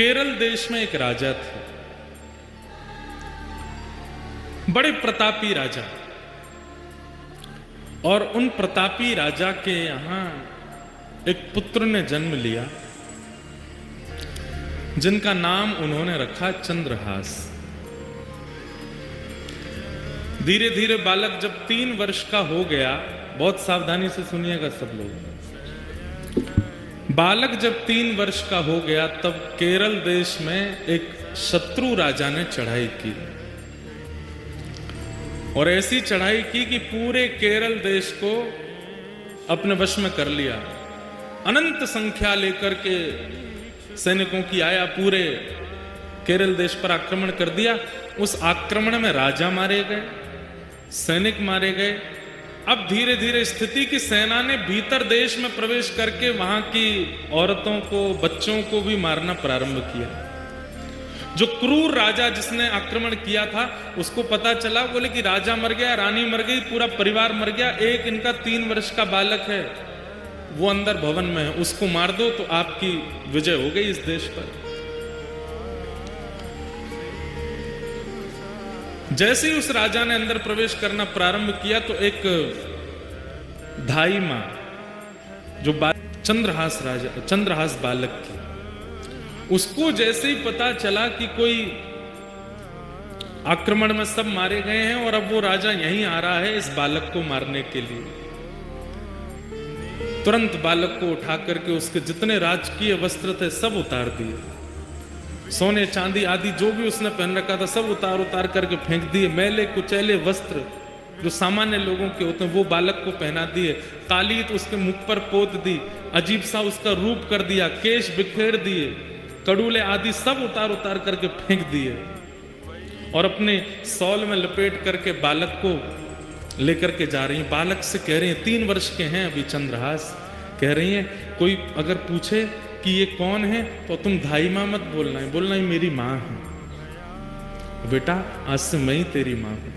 केरल देश में एक राजा थे, बड़े प्रतापी राजा। और उन प्रतापी राजा के यहां एक पुत्र ने जन्म लिया जिनका नाम उन्होंने रखा चंद्रहास। धीरे धीरे बालक जब 3 वर्ष का हो गया, बहुत सावधानी से सुनिएगा सब लोग, बालक जब 3 वर्ष का हो गया तब केरल देश में एक शत्रु राजा ने चढ़ाई की, और ऐसी चढ़ाई की कि पूरे केरल देश को अपने वश में कर लिया। अनंत संख्या लेकर के सैनिकों की आया, पूरे केरल देश पर आक्रमण कर दिया। उस आक्रमण में राजा मारे गए, सैनिक मारे गए। अब धीरे धीरे स्थिति की सेना ने भीतर देश में प्रवेश करके वहां की औरतों को, बच्चों को भी मारना प्रारंभ किया। जो क्रूर राजा जिसने आक्रमण किया था उसको पता चला, बोले कि राजा मर गया, रानी मर गई, पूरा परिवार मर गया, एक इनका 3 वर्ष का बालक है वो अंदर भवन में है, उसको मार दो तो आपकी विजय हो गई इस देश पर। जैसे ही उस राजा ने अंदर प्रवेश करना प्रारंभ किया तो एक धाई मां, जो चंद्रहास बालक की, उसको जैसे ही पता चला कि कोई आक्रमण में सब मारे गए हैं और अब वो राजा यहीं आ रहा है इस बालक को मारने के लिए, तुरंत बालक को उठा करके उसके जितने राजकीय वस्त्र थे सब उतार दिए, सोने चांदी आदि जो भी उसने पहन रखा था सब उतार करके फेंक दिए। मैले कुचैले वस्त्र जो सामान्य लोगों के होते हैं वो बालक को पहना दिए, तालीत उसके मुख पर पोत दी, अजीब सा उसका रूप कर दिया, केश बिखेर दिए, कड़ूले आदि सब उतार करके फेंक दिए, और अपने सौल में लपेट करके बालक को लेकर के जा रही हैं। बालक से कह रही हैं, 3 वर्ष के हैं अभी चंद्रहास, कह रही हैं कोई अगर पूछे कि ये कौन है तो तुम धाई मां मत बोलना है, बोलना ही मेरी मां है बेटा, आज से मैं ही तेरी मां हूं।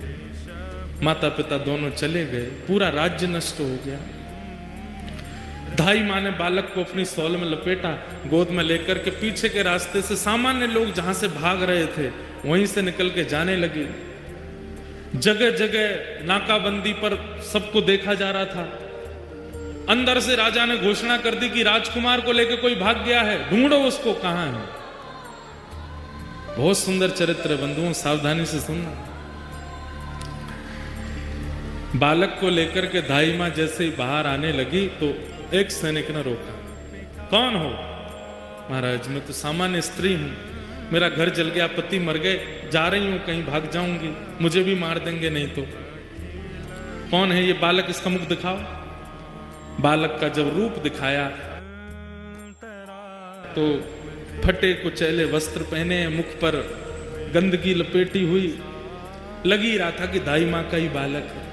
माता पिता दोनों चले गए, पूरा राज्य नष्ट हो गया। धाई मां ने बालक को अपनी सौल में लपेटा, गोद में लेकर के पीछे के रास्ते से सामान्य लोग जहां से भाग रहे थे वहीं से निकल के जाने लगे। जगह जगह नाकाबंदी पर सबको देखा जा रहा था। अंदर से राजा ने घोषणा कर दी कि राजकुमार को लेकर कोई भाग गया है, ढूंढो उसको, कहां है। बहुत सुंदर चरित्र बंधुओं, सावधानी से सुनना। बालक को लेकर के धाई मां जैसे ही बाहर आने लगी तो एक सैनिक ने रोका, कौन हो? महाराज मैं तो सामान्य स्त्री हूं, मेरा घर जल गया, पति मर गए, जा रही हूं कहीं, भाग जाऊंगी, मुझे भी मार देंगे नहीं तो। कौन है ये बालक, इसका मुख दिखाओ। बालक का जब रूप दिखाया तो फटे कुचैले वस्त्र पहने, मुख पर गंदगी लपेटी हुई, लग ही रहा था कि दाई मां का ही बालक है।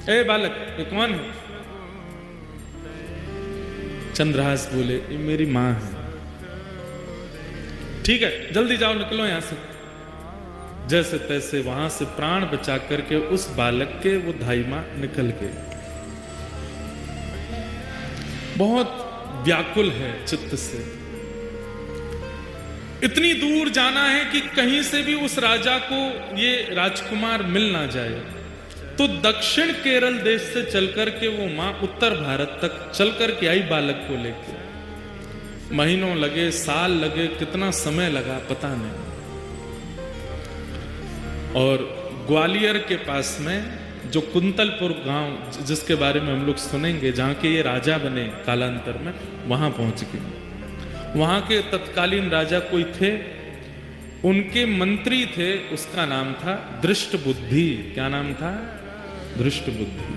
ए बालक, ये कौन है? चंद्रहास बोले, ये मेरी मां है। ठीक है, जल्दी जाओ, निकलो यहां से। जैसे तैसे वहां से प्राण बचा करके उस बालक के वो धाई मां निकल गए। बहुत व्याकुल है चित्त से, इतनी दूर जाना है कि कहीं से भी उस राजा को ये राजकुमार मिल ना जाए। तो दक्षिण केरल देश से चलकर के वो मां उत्तर भारत तक चलकर के आई बालक को लेके। महीनों लगे, साल लगे, कितना समय लगा पता नहीं। और ग्वालियर के पास में जो कुंतलपुर गांव, जिसके बारे में हम लोग सुनेंगे, जहां के ये राजा बने कालांतर में, वहां पहुंच गए। वहां के तत्कालीन राजा कोई थे, उनके मंत्री थे, उसका नाम था दृष्टबुद्धि। क्या नाम था? दृष्टबुद्धि।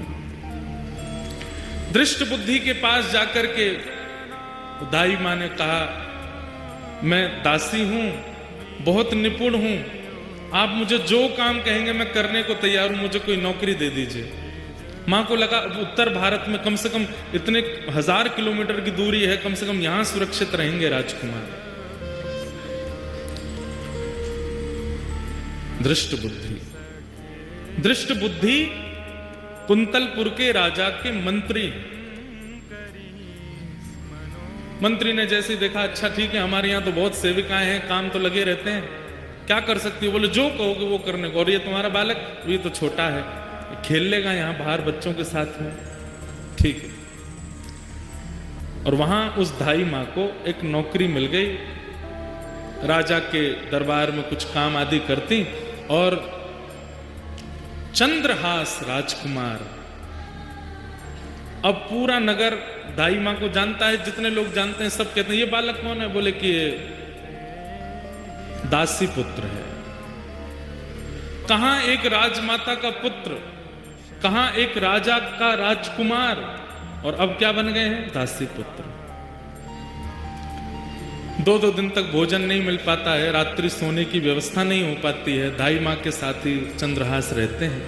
दृष्टबुद्धि के पास जाकर के दाई मां ने कहा, मैं दासी हूं, बहुत निपुण हूं, आप मुझे जो काम कहेंगे मैं करने को तैयार हूं, मुझे कोई नौकरी दे दीजिए। मां को लगा उत्तर भारत में कम से कम इतने 1000 किलोमीटर की दूरी है, कम से कम यहां सुरक्षित रहेंगे राजकुमार। दृष्टबुद्धि कुंतलपुर के राजा के मंत्री। मंत्री ने जैसे ही देखा, अच्छा ठीक है, हमारे यहाँ तो बहुत सेविकाएं हैं, काम तो लगे रहते हैं, क्या कर सकती हो? बोले जो कहोगे वो करने को। और ये तुम्हारा बालक, ये तो छोटा है, खेल लेगा यहाँ बाहर बच्चों के साथ में, ठीक है। और वहां उस धाई माँ को एक नौकरी मिल गई, राजा के दरबार में कुछ काम आदि करती। और चंद्रहास राजकुमार, अब पूरा नगर दाई माँ को जानता है, जितने लोग जानते हैं सब कहते हैं ये बालक कौन है? बोले कि ये दासी पुत्र है। कहां एक राजमाता का पुत्र, कहां एक राजा का राजकुमार, और अब क्या बन गए हैं? दासी पुत्र। 2-2 दिन तक भोजन नहीं मिल पाता है, रात्रि सोने की व्यवस्था नहीं हो पाती है, दाई माँ के साथ ही चंद्रहास रहते हैं।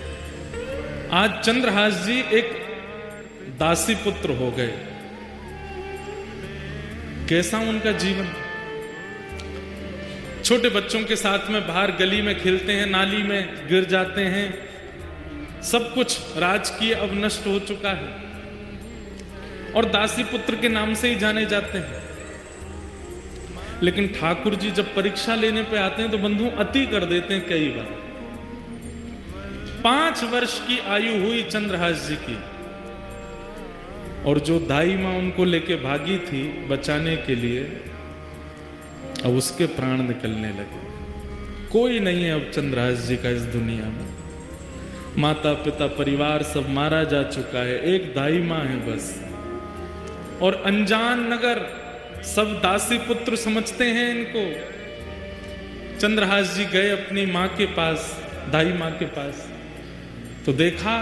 आज चंद्रहास जी एक दासी पुत्र हो गए। कैसा उनका जीवन? छोटे बच्चों के साथ में बाहर गली में खेलते हैं, नाली में गिर जाते हैं, सब कुछ राजकीय अब नष्ट हो चुका है और दासी पुत्र के नाम से ही जाने जाते हैं। लेकिन ठाकुर जी जब परीक्षा लेने पे आते हैं तो बंधु अति कर देते हैं कई बार। 5 वर्ष की आयु हुई चंद्रहास जी की, और जो दाई मां उनको लेके भागी थी बचाने के लिए, अब उसके प्राण निकलने लगे। कोई नहीं है अब चंद्रहास जी का इस दुनिया में, माता पिता परिवार सब मारा जा चुका है, एक दाई मां है बस। और अनजान नगर सब दासी पुत्र समझते हैं इनको। चंद्रहास जी गए अपनी मां के पास, दाई मां के पास, तो देखा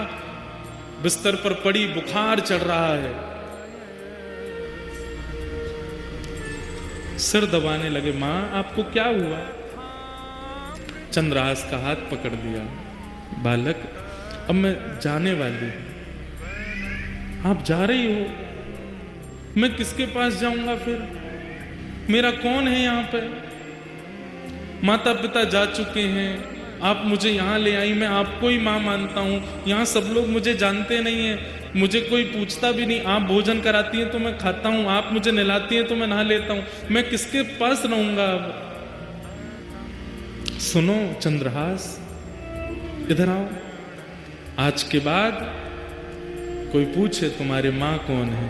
बिस्तर पर पड़ी, बुखार चढ़ रहा है। सिर दबाने लगे, मां आपको क्या हुआ? चंद्रहास का हाथ पकड़ लिया, बालक अब मैं जाने वाली हूं, आप जा रही हो, मैं किसके पास जाऊंगा फिर? मेरा कौन है यहाँ पे? माता पिता जा चुके हैं, आप मुझे यहाँ ले आई, मैं आपको ही माँ मानता हूँ, यहाँ सब लोग मुझे जानते नहीं है, मुझे कोई पूछता भी नहीं, आप भोजन कराती हैं तो मैं खाता हूँ, आप मुझे नहलाती हैं तो मैं नहा लेता हूँ, मैं किसके पास रहूंगा अब? सुनो चंद्रहास, इधर आओ, आज के बाद कोई पूछे तुम्हारी माँ कौन है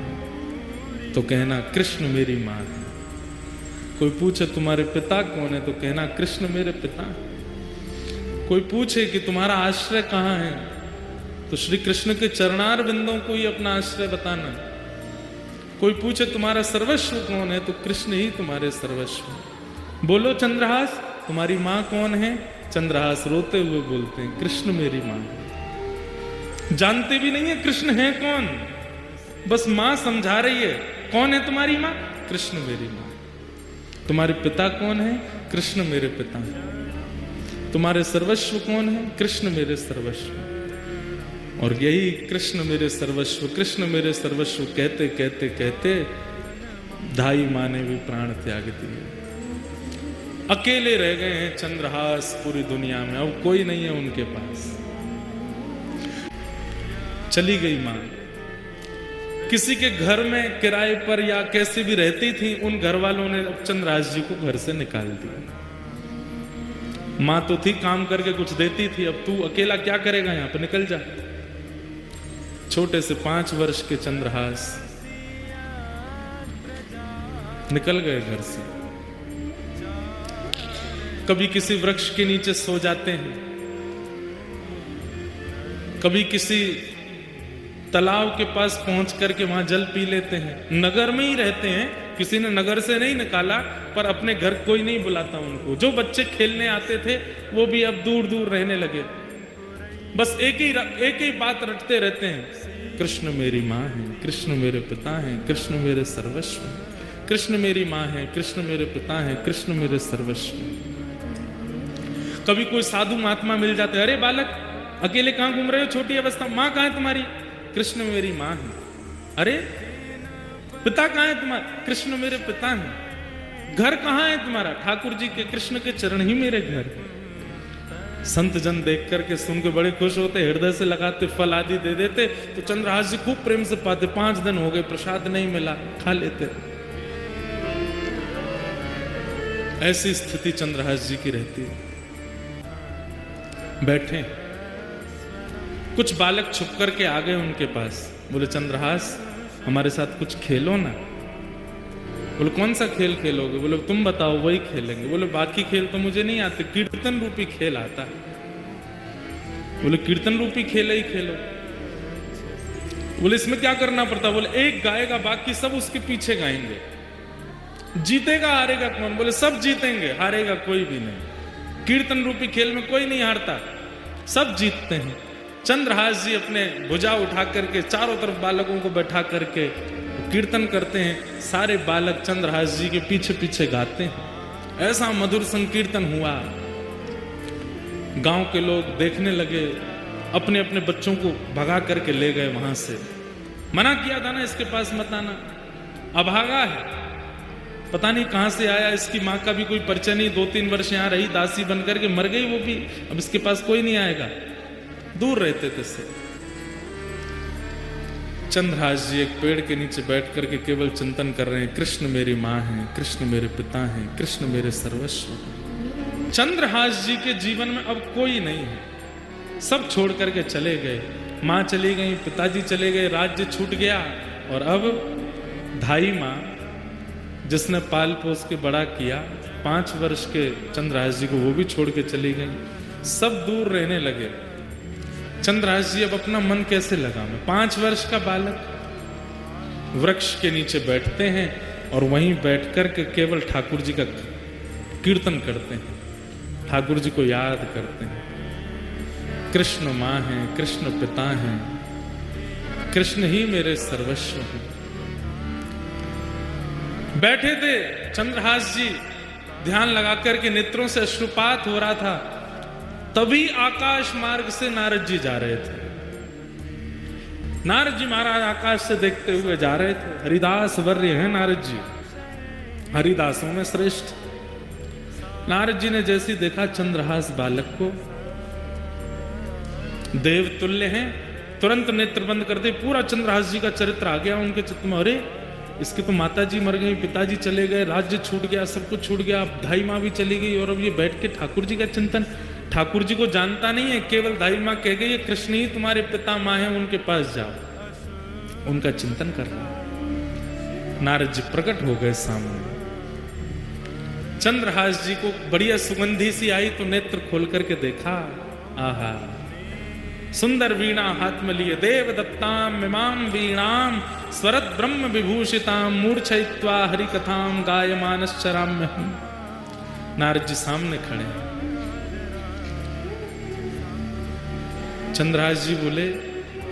तो कहना कृष्ण मेरी माँ है। कोई पूछे तुम्हारे पिता कौन है तो कहना कृष्ण मेरे पिता। कोई पूछे कि तुम्हारा आश्रय कहाँ है तो श्री कृष्ण के चरणार बिंदों को ही अपना आश्रय बताना। कोई पूछे तुम्हारा सर्वस्व कौन है तो कृष्ण ही तुम्हारे सर्वस्व। बोलो चंद्रहास तुम्हारी माँ कौन है? चंद्रहास रोते हुए बोलते हैं कृष्ण मेरी माँ है। जानते भी नहीं है कृष्ण है कौन, बस माँ समझा रही है। कौन है तुम्हारी माँ? कृष्ण मेरी माँ। तुम्हारे पिता कौन है? कृष्ण मेरे पिता। तुम्हारे सर्वस्व कौन है? कृष्ण मेरे सर्वस्व। और यही कृष्ण मेरे सर्वस्व, कृष्ण मेरे सर्वस्व कहते कहते कहते दाई माँ ने भी प्राण त्याग दिए। अकेले रह गए हैं चंद्रहास पूरी दुनिया में, अब कोई नहीं है उनके पास। चली गई माँ। किसी के घर में किराए पर या कैसे भी रहती थी, उन घर वालों ने अब चंद्रहास जी को घर से निकाल दिया। माँ तो थी, काम करके कुछ देती थी, अब तू अकेला क्या करेगा यहाँ पर, निकल जा। छोटे से 5 वर्ष के चंद्रहास निकल गए घर से। कभी किसी वृक्ष के नीचे सो जाते हैं, कभी किसी तालाब के पास पहुंच करके वहां जल पी लेते हैं। नगर में ही रहते हैं, किसी ने नगर से नहीं निकाला, पर अपने घर कोई नहीं बुलाता उनको। जो बच्चे खेलने आते थे वो भी अब दूर दूर रहने लगे, बस एक ही बात रटते रहते हैं, कृष्ण मेरी माँ है, कृष्ण मेरे पिता हैं, कृष्ण मेरे सर्वस्व, कृष्ण मेरी माँ है, कृष्ण मेरे पिता हैं, कृष्ण मेरे सर्वस्व। कभी कोई साधु महात्मा मिल जाते, अरे बालक अकेले कहां घूम रहे हो, छोटी अवस्था, माँ कहां है तुम्हारी? कृष्ण मेरी माँ है। अरे पिता कहां है तुम्हारा? कृष्ण मेरे पिता हैं। घर कहां है तुम्हारा? ठाकुर जी के, कृष्ण के चरण ही मेरे घर। संत जन देख करके सुन के बड़े खुश होते, हृदय से लगाते, फल आदि दे देते। तो चंद्रहास जी खूब प्रेम से पाते। 5 दिन हो गए, प्रसाद नहीं मिला, खा लेते। ऐसी स्थिति चंद्रहास जी की रहती है। बैठे, कुछ बालक छुप करके आ गए उनके पास, बोले चंद्रहास हमारे साथ कुछ खेलो ना। बोले कौन सा खेल खेलोगे? बोले तुम बताओ, वही खेलेंगे। बोले बाकी खेल तो मुझे नहीं आते, कीर्तन रूपी खेल आता है। बोले कीर्तन रूपी खेल ही खेलो। बोले इसमें क्या करना पड़ता? बोले एक गाएगा, बाकी सब उसके पीछे गाएंगे। जीतेगा हारेगा कौन? बोले सब जीतेंगे, हारेगा कोई भी नहीं। कीर्तन रूपी खेल में कोई नहीं हारता, सब जीतते हैं। चंद्रहास जी अपने भुजा उठा करके चारों तरफ बालकों को बैठा करके कीर्तन करते हैं। सारे बालक चंद्रहास जी के पीछे पीछे गाते हैं। ऐसा मधुर संकीर्तन हुआ, गांव के लोग देखने लगे, अपने अपने बच्चों को भगा करके ले गए वहां से। मना किया था ना इसके पास मत आना, अभागा है, पता नहीं कहां से आया, इसकी माँ का भी कोई परिचय नहीं, 2-3 वर्ष यहां रही, दासी बनकर के मर गई वो भी, अब इसके पास कोई नहीं आएगा। दूर रहते थे इससे। चंद्रहास जी एक पेड़ के नीचे बैठ करके केवल चिंतन कर रहे हैं, कृष्ण मेरी माँ है, कृष्ण मेरे पिता हैं, कृष्ण मेरे सर्वस्व हैं। चंद्रहास जी के जीवन में अब कोई नहीं है, सब छोड़ करके चले गए। माँ चली गई, पिताजी चले गए, राज्य छूट गया, और अब धाई माँ जिसने पाल पोस के बड़ा किया, 5 वर्ष के चंद्रहास जी को, वो भी छोड़ के चली गई। सब दूर रहने लगे। चंद्रहास जी अब अपना मन कैसे लगावे? 5 वर्ष का बालक वृक्ष के नीचे बैठते हैं और वहीं बैठकर के केवल ठाकुर जी का कीर्तन करते हैं, ठाकुर जी को याद करते हैं। कृष्ण माँ है, कृष्ण पिता हैं, कृष्ण ही मेरे सर्वस्व हैं। बैठे थे चंद्रहास जी, ध्यान लगाकर के नेत्रों से अश्रुपात हो रहा था। तभी आकाश मार्ग से नारद जी जा रहे थे। नारद जी महाराज आकाश से देखते हुए जा रहे थे। हरिदास वर्य हैं नारद जी, हरिदासों में श्रेष्ठ। नारद जी ने जैसे देखा चंद्रहास बालक को, देव तुल्य हैं, तुरंत नेत्र बंद कर दे। पूरा चंद्रहास जी का चरित्र आ गया उनके चित्त में। अरे इसकी तो माता जी मर गई, पिताजी चले गए, राज्य छूट गया, सब कुछ छूट गया, अब धाई माँ भी चली गई, और अब ये बैठ के ठाकुर जी का चिंतन। ठाकुर जी को जानता नहीं है, केवल धाई माँ कह गई कृष्ण ही तुम्हारे पिता माँ है, उनके पास जाओ। उनका चिंतन कर रहा। नारद जी प्रकट हो गए सामने। चंद्रहास जी को बढ़िया सुगंधी सी आई तो नेत्र खोल करके देखा, आहा सुंदर वीणा हाथ में लिए, देव दत्ताम मिमाम वीणाम स्वरत ब्रह्म विभूषिताम मूर्छयित्वा हरि कथाम गायमानश्चराम्य हम। नारद जी सामने खड़े हैं। चंद्रहास जी बोले,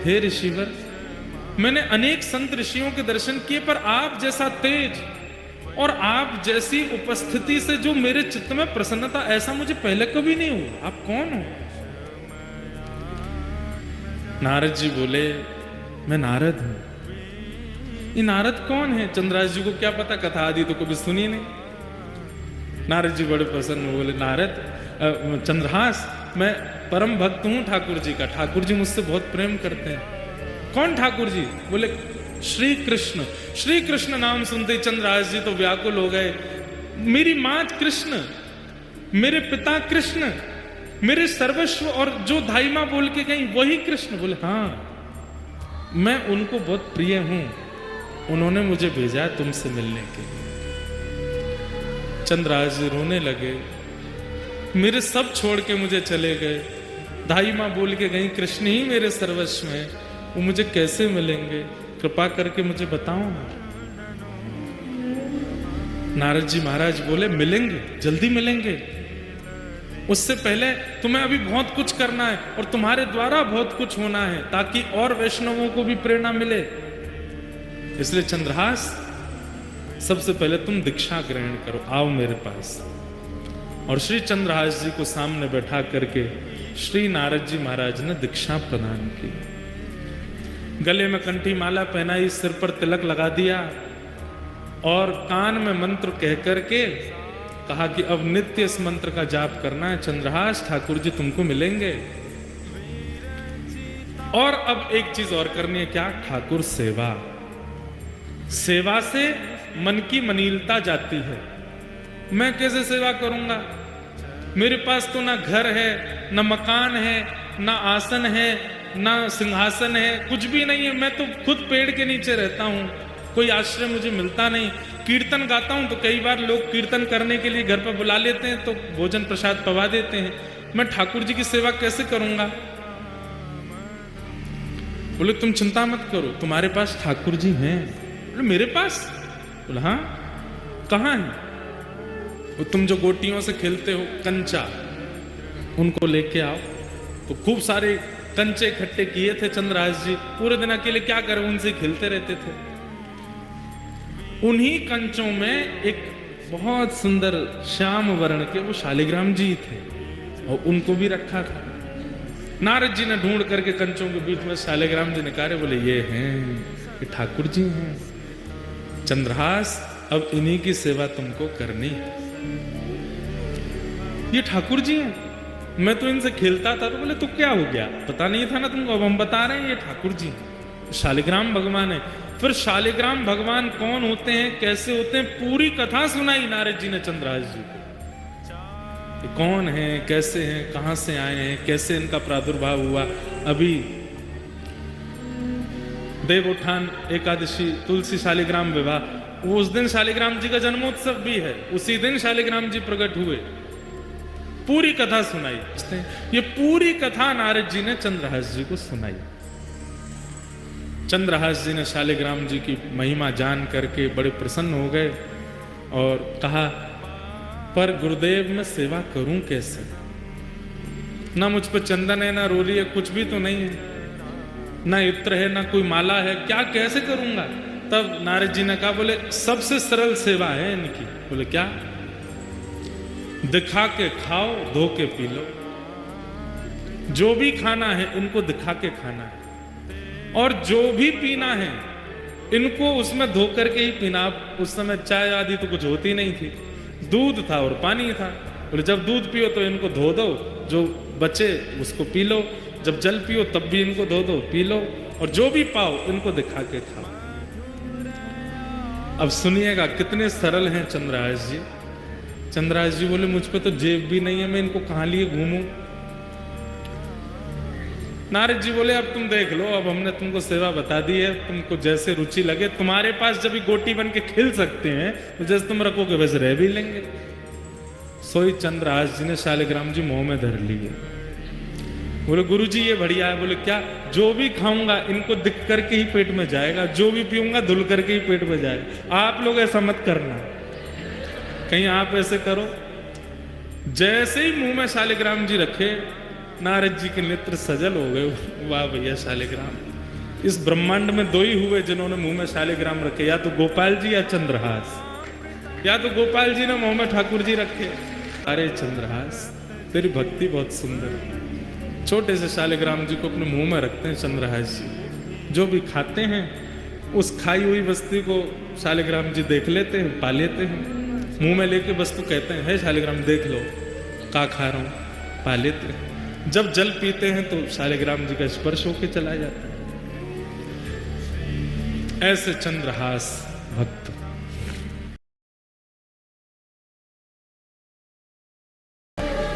हे ऋषिवर, मैंने अनेक संत ऋषियों के दर्शन किए, पर आप जैसा तेज और आप जैसी उपस्थिति से जो मेरे चित्त में प्रसन्नता, ऐसा मुझे पहले कभी नहीं हुआ। आप कौन हो? नारद जी बोले, मैं नारद हूं। ये नारद कौन है? चंद्रहास जी को क्या पता, कथा आदि तो कभी सुनी नहीं। नारद जी बड़े प्रसन्न बोले, नारद चंद्रहास, मैं परम भक्त हूं ठाकुर जी का, ठाकुर जी मुझसे बहुत प्रेम करते हैं। कौन ठाकुर जी? बोले श्री कृष्ण। श्री कृष्ण नाम सुनते ही चंद्रहास जी तो व्याकुल हो गए। मेरी मां कृष्ण, मेरे पिता कृष्ण, मेरे सर्वस्व, और जो धाई मां बोल के गई वही कृष्ण। बोले हाँ, मैं उनको बहुत प्रिय हूं, उन्होंने मुझे भेजा तुमसे मिलने के लिए। चंद्रहास जी रोने लगे, मेरे सब छोड़ के मुझे चले गए, धाई मां बोल के गई कृष्ण ही मेरे सर्वस्व हैं, वो मुझे कैसे मिलेंगे? कृपा करके मुझे बताओ ना। नारद जी महाराज बोले, मिलेंगे, जल्दी मिलेंगे। उससे पहले तुम्हें अभी बहुत कुछ करना है और तुम्हारे द्वारा बहुत कुछ होना है, ताकि और वैष्णवों को भी प्रेरणा मिले। इसलिए चंद्रहास, सबसे पहले तुम दीक्षा ग्रहण करो, आओ मेरे पास। और श्री चंद्रहास जी को सामने बैठा करके श्री नारद जी महाराज ने दीक्षा प्रदान की। गले में कंठी माला पहनाई, सिर पर तिलक लगा दिया और कान में मंत्र कह करके कहा कि अब नित्य इस मंत्र का जाप करना है। चंद्रहास, ठाकुर जी तुमको मिलेंगे। और अब एक चीज और करनी है, क्या? ठाकुर सेवा। सेवा से मन की मनीलता जाती है। मैं कैसे सेवा करूंगा? मेरे पास तो ना घर है, ना मकान है, ना आसन है, ना सिंहासन है, कुछ भी नहीं है। मैं तो खुद पेड़ के नीचे रहता हूँ, कोई आश्रय मुझे मिलता नहीं। कीर्तन गाता हूँ तो कई बार लोग कीर्तन करने के लिए घर पर बुला लेते हैं तो भोजन प्रसाद पवा देते हैं। मैं ठाकुर जी की सेवा कैसे करूंगा? बोले तुम चिंता मत करो, तुम्हारे पास ठाकुर जी हैं। बोले मेरे पास? बोले हाँ। कहाँ है? वो तुम जो गोटियों से खेलते हो कंचा, उनको लेके आओ। तो खूब सारे कंचे इकट्ठे किए थे चंद्रहास जी, पूरे दिन अकेले क्या करें, उनसे खेलते रहते थे। उन्हीं कंचों में एक बहुत सुंदर श्याम वर्ण के वो शालिग्राम जी थे और उनको भी रखा था। नारद जी ने ढूंढ करके कंचों के बीच में शालिग्राम जी निकाले, बोले ये हैं, ये ठाकुर जी हैं। चंद्रहास अब इन्हीं की सेवा तुमको करनी है। ये ठाकुर जी हैं, मैं तो इनसे खेलता था। तो बोले तो क्या हो गया, पता नहीं था ना तुमको? अब हम बता रहे हैं, ये ठाकुर जी हैं, शालिग्राम भगवान है। फिर शालिग्राम भगवान कौन होते हैं, कैसे होते हैं, पूरी कथा सुनाई नारद जी ने चंद्रहास जी को। कौन है, कैसे हैं, कहां से आए हैं, कैसे इनका प्रादुर्भाव हुआ। अभी देवोत्थान एकादशी, तुलसी शालिग्राम विवाह, उस दिन शालिग्राम जी का जन्मोत्सव भी है, उसी दिन शालिग्राम जी प्रकट हुए। पूरी कथा सुनाई। ये पूरी कथा नारद जी ने चंद्रहास जी को सुनाई। चंद्रहास जी ने शालिग्राम जी की महिमा जान करके बड़े प्रसन्न हो गए और कहा, पर गुरुदेव मैं सेवा करूं कैसे? ना मुझ पर चंदन है, ना रोली है, कुछ भी तो नहीं है, ना इत्र है, ना कोई माला है, क्या कैसे करूंगा? तब नारद जी ने कहा, बोले सबसे सरल सेवा है इनकी। बोले क्या? दिखा के खाओ, धो के पी लो। जो भी खाना है इनको दिखा के खाना है, और जो भी पीना है इनको उसमें धो करके ही पीना। उस समय चाय आदि तो कुछ होती नहीं थी, दूध था और पानी था। बोले जब दूध पियो तो इनको धो दो, जो बचे उसको पी लो, जब जल पियो तब भी इनको धो दो, पी लो, और जो भी पाओ इनको दिखा के खाओ। अब सुनिएगा कितने सरल हैं चंद्रहास जी। चंद्रहास जी बोले मुझ पे तो जेब भी नहीं है, मैं इनको कहां लिए घूमूं? नारद जी बोले अब तुम देख लो, अब हमने तुमको सेवा बता दी है, तुमको जैसे रुचि लगे। तुम्हारे पास जब गोटी बन के खिल सकते हैं तो जैसे तुम रखोगे वैसे रह भी लेंगे। सोई चंद्रहास जी ने शालिग्राम जी मुंह में धर लिए। बोले गुरु जी ये बढ़िया है। बोले क्या? जो भी खाऊंगा इनको दिख करके ही पेट में जाएगा, जो भी पीऊंगा धुल करके ही पेट में जाएगा। आप लोग ऐसा मत करना, कहीं आप ऐसे करो। जैसे ही मुंह में शालिग्राम जी रखे, नारद जी के नेत्र सजल हो गए। वाह भैया शालिग्राम, इस ब्रह्मांड में दो ही हुए जिन्होंने मुंह में शालिग्राम रखे, या तो गोपाल जी या चंद्रहास। या तो गोपाल जी ने मुंह में ठाकुर जी रखे। अरे चंद्रहास तेरी भक्ति बहुत सुंदर है। छोटे से शालिग्राम जी को अपने मुंह में रखते हैं चंद्रहास जी। जो भी खाते हैं उस खाई हुई वस्तु को शालिग्राम जी देख लेते हैं, पा लेते हैं, मुंह में लेके वस्तु कहते हैं, है शालिग्राम देख लो का खा रहा हूं, पा लेते हैं। जब जल पीते हैं तो शालिग्राम जी का स्पर्श होके चला जाता है। ऐसे चंद्रहास भक्त।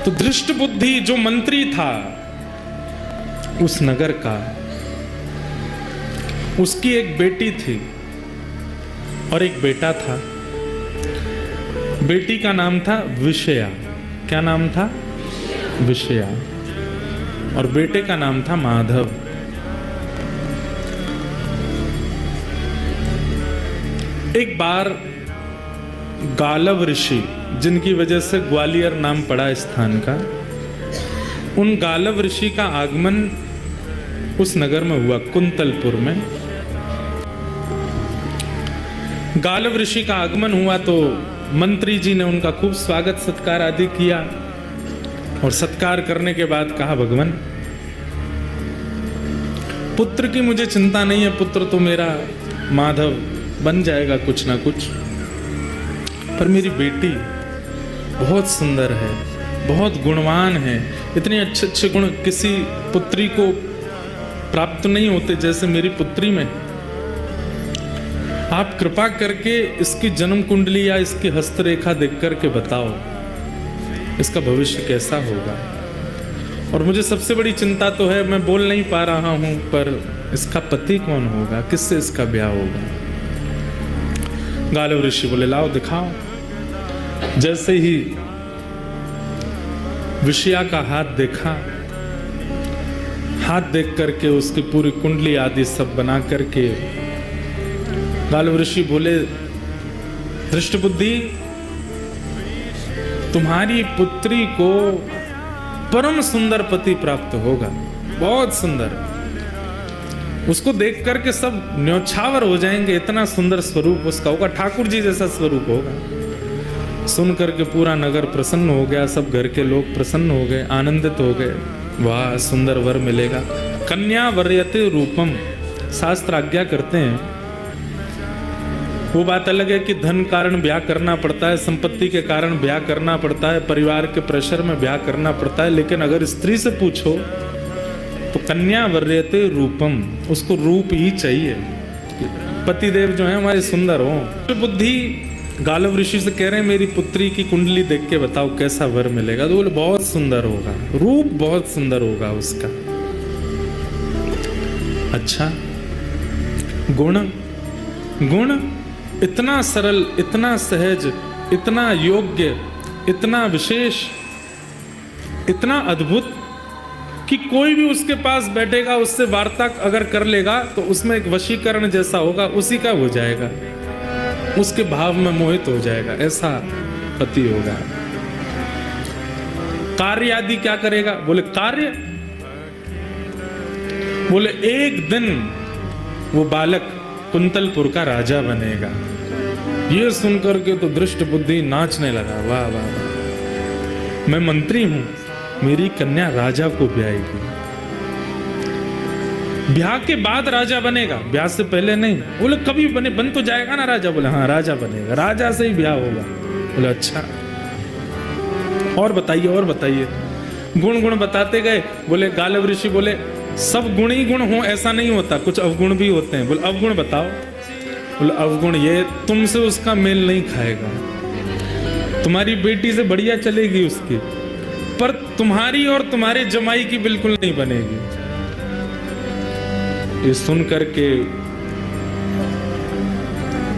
तो दृष्ट बुद्धि जो मंत्री था उस नगर का, उसकी एक बेटी थी और एक बेटा था। बेटी का नाम था विषया। क्या नाम था? विषया। और बेटे का नाम था माधव। एक बार गालव ऋषि, जिनकी वजह से ग्वालियर नाम पड़ा स्थान का, उन गालव ऋषि का आगमन उस नगर में हुआ, कुंतलपुर में। गालव ऋषि का आगमन हुआ तो मंत्री जी ने उनका खूब स्वागत सत्कार आदि किया, और सत्कार करने के बाद कहा, भगवान पुत्र की मुझे चिंता नहीं है, पुत्र तो मेरा माधव बन जाएगा कुछ ना कुछ, पर मेरी बेटी बहुत सुंदर है, बहुत गुणवान है। इतने अच्छे अच्छे गुण किसी पुत्री को प्राप्त नहीं होते जैसे मेरी पुत्री में। आप कृपा करके इसकी जन्म कुंडली या इसकी हस्तरेखा देख करके बताओ इसका भविष्य कैसा होगा। और मुझे सबसे बड़ी चिंता तो है, मैं बोल नहीं पा रहा हूं, पर इसका पति कौन होगा, किससे इसका ब्याह होगा। गालव ऋषि बोले लाओ दिखाओ। जैसे ही विषया का हाथ देखा, हाथ देख करके उसकी पूरी कुंडली आदि सब बना करके गालव ऋषि बोले दृष्टबुद्धि, तुम्हारी पुत्री को परम सुंदर पति प्राप्त होगा, बहुत सुंदर। उसको देख करके सब न्योछावर हो जाएंगे, इतना सुंदर स्वरूप उसका होगा, ठाकुर जी जैसा स्वरूप होगा। सुन करके पूरा नगर प्रसन्न हो गया, सब घर के लोग प्रसन्न हो गए, आनंदित हो गए। वाह, सुंदर वर मिलेगा। कन्या वर्यते रूपम, शास्त्र आज्ञा करते हैं। वो बात अलग है कि धन कारण ब्याह करना पड़ता है, संपत्ति के कारण ब्याह करना पड़ता है, परिवार के प्रेशर में ब्याह करना पड़ता है, लेकिन अगर स्त्री से पूछो तो कन्या वर्यते रूपम, उसको रूप ही चाहिए, पतिदेव जो है हमारे सुंदर हो। बुद्धि गालव ऋषि से कह रहे हैं मेरी पुत्री की कुंडली देख के बताओ कैसा वर मिलेगा। तो बोले बहुत सुंदर होगा, रूप बहुत सुंदर होगा उसका। अच्छा, गुण, गुण इतना सरल, इतना सहज, इतना योग्य, इतना विशेष, इतना अद्भुत कि कोई भी उसके पास बैठेगा, उससे वार्ता अगर कर लेगा तो उसमें एक वशीकरण जैसा होगा, उसी का हो जाएगा, उसके भाव में मोहित हो जाएगा, ऐसा पति होगा। कार्य आदि क्या करेगा? बोले कार्य, बोले एक दिन वो बालक कुंतलपुर का राजा बनेगा। ये सुनकर के तो दृष्ट बुद्धि नाचने लगा, वाह वाह वाह, मैं मंत्री हूं, मेरी कन्या राजा को ब्याहेगी। ब्याह के बाद राजा बनेगा, ब्याह से पहले नहीं। बोले कभी बन तो जाएगा ना राजा? बोले हाँ राजा बनेगा, राजा से ही ब्याह होगा। बोले अच्छा, और बताइए और बताइए। गुण गुण बताते गए। बोले गालव ऋषि बोले सब गुण ही गुण हो ऐसा नहीं होता, कुछ अवगुण भी होते हैं। बोले अवगुण बताओ। बोले अवगुण ये, तुमसे उसका मेल नहीं खाएगा, तुम्हारी बेटी से बढ़िया चलेगी उसकी, पर तुम्हारी और तुम्हारे जमाई की बिल्कुल नहीं बनेगी। ये सुन करके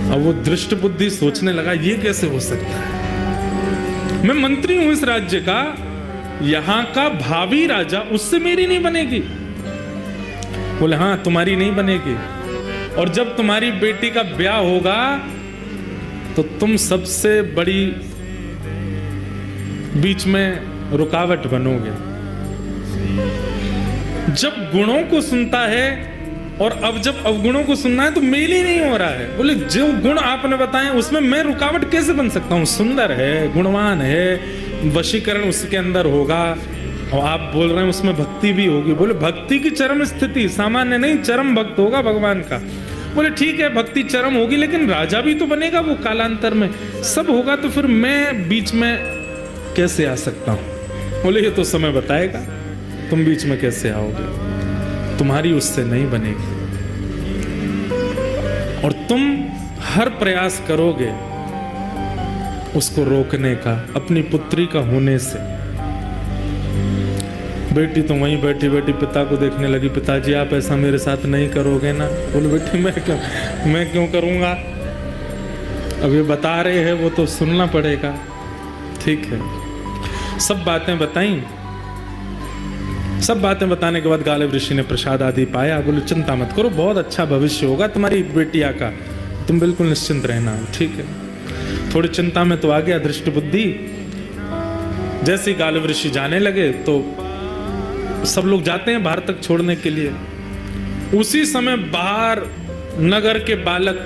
अब वो दृष्ट बुद्धि सोचने लगा ये कैसे हो सकता है, मैं मंत्री हूं इस राज्य का, यहां का भावी राजा, उससे मेरी नहीं बनेगी। बोले हाँ तुम्हारी नहीं बनेगी, और जब तुम्हारी बेटी का ब्याह होगा तो तुम सबसे बड़ी बीच में रुकावट बनोगे। जब गुणों को सुनता है और अब जब अवगुणों को सुनना है तो मेल ही नहीं हो रहा है। बोले जो गुण आपने बताए उसमें मैं रुकावट कैसे बन सकता हूं? सुंदर है, गुणवान है, वशीकरण उसके अंदर होगा, और आप बोल रहे हैं उसमें भक्ति भी होगी। बोले भक्ति की चरम स्थिति, सामान्य नहीं, चरम भक्त होगा भगवान का। बोले ठीक है भक्ति चरम होगी, लेकिन राजा भी तो बनेगा वो कालांतर में, सब होगा, तो फिर मैं बीच में कैसे आ सकता हूं? बोले ये तो समय बताएगा, तुम बीच में कैसे आओगे, तुम्हारी उससे नहीं बनेगी, और तुम हर प्रयास करोगे उसको रोकने का, अपनी पुत्री का होने से। बेटी तो वहीं बैठी बैठी पिता को देखने लगी, पिताजी आप ऐसा मेरे साथ नहीं करोगे ना? बोले बेटी मैं क्यों करूंगा, अब ये बता रहे हैं वो तो सुनना पड़ेगा। ठीक है, सब बातें बताई। सब बातें बताने के बाद गालिब ऋषि ने प्रसाद आदि पाया। बोले चिंता मत करो, बहुत अच्छा भविष्य होगा तुम्हारी बेटिया का, तुम बिल्कुल निश्चिंत रहना। ठीक है, थोड़ी चिंता में तो आ गया दृष्ट बुद्धि। जैसे ही गालिब ऋषि जाने लगे तो सब लोग जाते हैं बाहर तक छोड़ने के लिए। उसी समय बाहर नगर के बालक,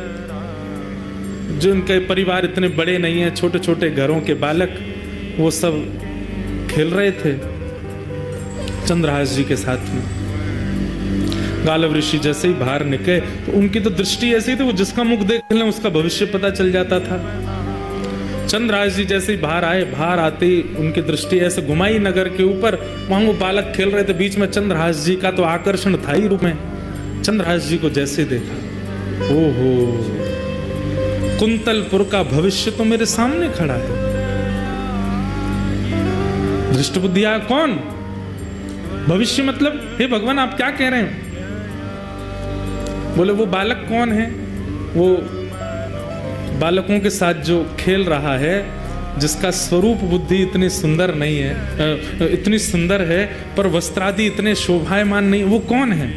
जिनके परिवार इतने बड़े नहीं है, छोटे छोटे घरों के बालक, वो सब खेल रहे थे चंद्रहास जी के साथ में। गालव ऋषि जैसे ही बाहर निकले तो उनकी तो दृष्टि ऐसी थी, वो जिसका मुख देख लें उसका भविष्य पता चल जाता था। चंद्रहास जी जैसे ही बाहर आए, बाहर आते ही उनकी दृष्टि ऐसे घुमाई नगर के ऊपर, वहां वो बालक खेल रहे थे, बीच में चंद्रहास जी का तो आकर्षण था ही रूप में। चंद्रहास जी को जैसे देखा, ओहो कुंतलपुर का भविष्य तो मेरे सामने खड़ा है। दृष्ट बुद्धि आया, कौन भविष्य मतलब? हे भगवान आप क्या कह रहे हैं? बोले वो बालक कौन है? वो बालकों के साथ जो खेल रहा है, जिसका स्वरूप बुद्धि इतनी सुंदर नहीं है, इतनी सुंदर है पर वस्त्रादि इतने शोभायमान नहीं, वो कौन है?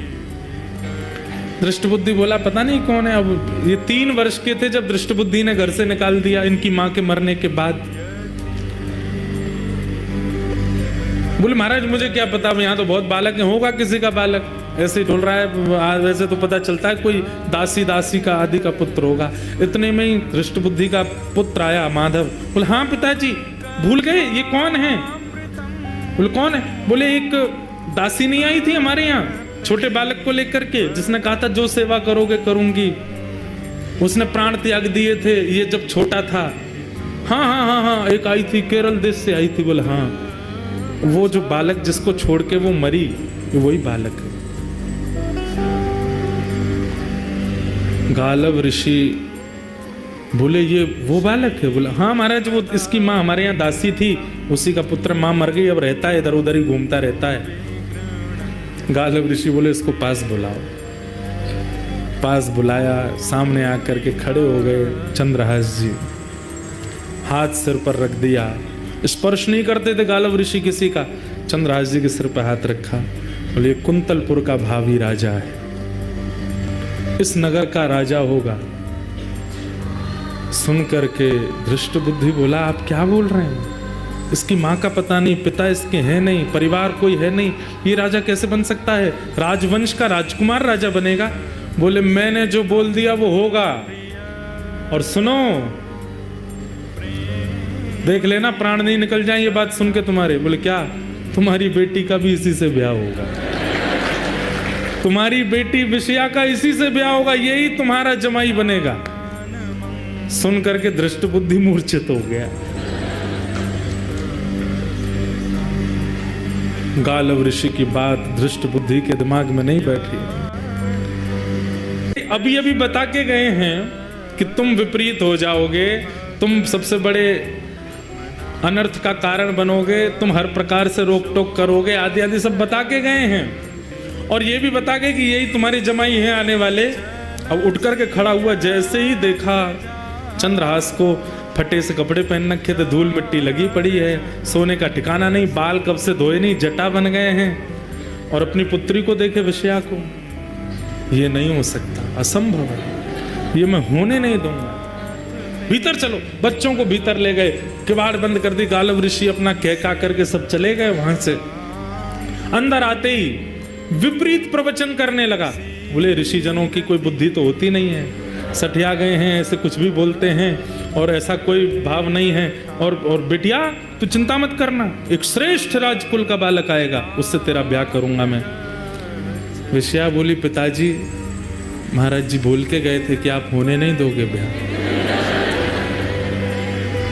दृष्ट बुद्धि बोला पता नहीं कौन है। अब ये 3 वर्ष के थे जब दृष्ट बुद्धि ने घर से निकाल दिया इनकी मां के मरने के बाद। बोले महाराज मुझे क्या पता, यहाँ तो बहुत बालक है, होगा किसी का बालक, ऐसे ही डोल रहा है। आज वैसे तो पता चलता है कोई दासी का आदि का पुत्र होगा। इतने में ही दृष्ट बुद्धि का पुत्र आया माधव। बोले हाँ पिताजी भूल गए ये कौन है? बोले कौन है? बोले एक दासी नहीं आई थी हमारे यहाँ छोटे बालक को लेकर के, जिसने कहा था जो सेवा करोगे करूंगी। उसने प्राण त्याग दिए थे ये जब छोटा था। हाँ हाँ हाँ हाँ एक आई थी, केरल देश से आई थी। बोले हाँ वो जो बालक जिसको छोड़ के वो मरी, वही बालक है। गालव ऋषि बोले ये वो बालक है? बोले हाँ महाराज वो इसकी माँ हमारे यहाँ दासी थी, उसी का पुत्र, माँ मर गई, अब रहता है इधर उधर ही घूमता रहता है। गालव ऋषि बोले इसको पास बुलाओ। पास बुलाया, सामने आकर के खड़े हो गए चंद्रहास जी, हाथ सिर पर रख दिया। स्पर्श नहीं करते थे गालव ऋषि किसी का। चंद्रहास जी के सिर पर हाथ रखा। बोले कुंतलपुर का भावी राजा है, इस नगर का राजा होगा। सुन करके दृष्ट बुद्धि बोला आप क्या बोल रहे हैं? इसकी माँ का पता नहीं, पिता इसके हैं नहीं, परिवार कोई है नहीं, ये राजा कैसे बन सकता है? राजवंश का राजकुमार राजा बनेगा? बोले मैंने जो बोल दिया वो होगा। और सुनो देख लेना प्राण नहीं निकल जाए ये बात सुन के तुम्हारे। बोले क्या? तुम्हारी बेटी का भी इसी से ब्याह होगा, तुम्हारी बेटी विषया का इसी से ब्याह होगा, यही तुम्हारा जमाई बनेगा। सुन करके दृष्ट बुद्धि मूर्छित हो गया। गालव ऋषि की बात दृष्ट बुद्धि के दिमाग में नहीं बैठी। अभी अभी बता के गए हैं कि तुम विपरीत हो जाओगे, तुम सबसे बड़े अनर्थ का कारण बनोगे, तुम हर प्रकार से रोक टोक करोगे, आदि आदि सब बता के गए हैं। और ये भी बता गए कि यही तुम्हारी जमाई है आने वाले। अब उठ करके खड़ा हुआ, जैसे ही देखा चंद्रहास को फटे से कपड़े पहन रखे थे, धूल मिट्टी लगी पड़ी है, सोने का ठिकाना नहीं, बाल कब से धोए नहीं, जटा बन गए हैं। और अपनी पुत्री को देखे विषया को, ये नहीं हो सकता, असंभव है, ये मैं होने नहीं दूंगा। भीतर चलो, बच्चों को भीतर ले गए, किवाड़ बंद कर दी। गालव ऋषि अपना कहका करके सब चले गए वहां से। अंदर आते ही विपरीत प्रवचन करने लगा। बोले ऋषि जनों की कोई बुद्धि तो होती नहीं है, सठिया गए हैं, ऐसे कुछ भी बोलते हैं और ऐसा कोई भाव नहीं है। और बिटिया तू चिंता मत करना, एक श्रेष्ठ राजकुल का बालक आएगा, उससे तेरा ब्याह करूंगा मैं। विषया बोली पिताजी महाराज जी बोल के गए थे कि आप होने नहीं दोगे ब्याह,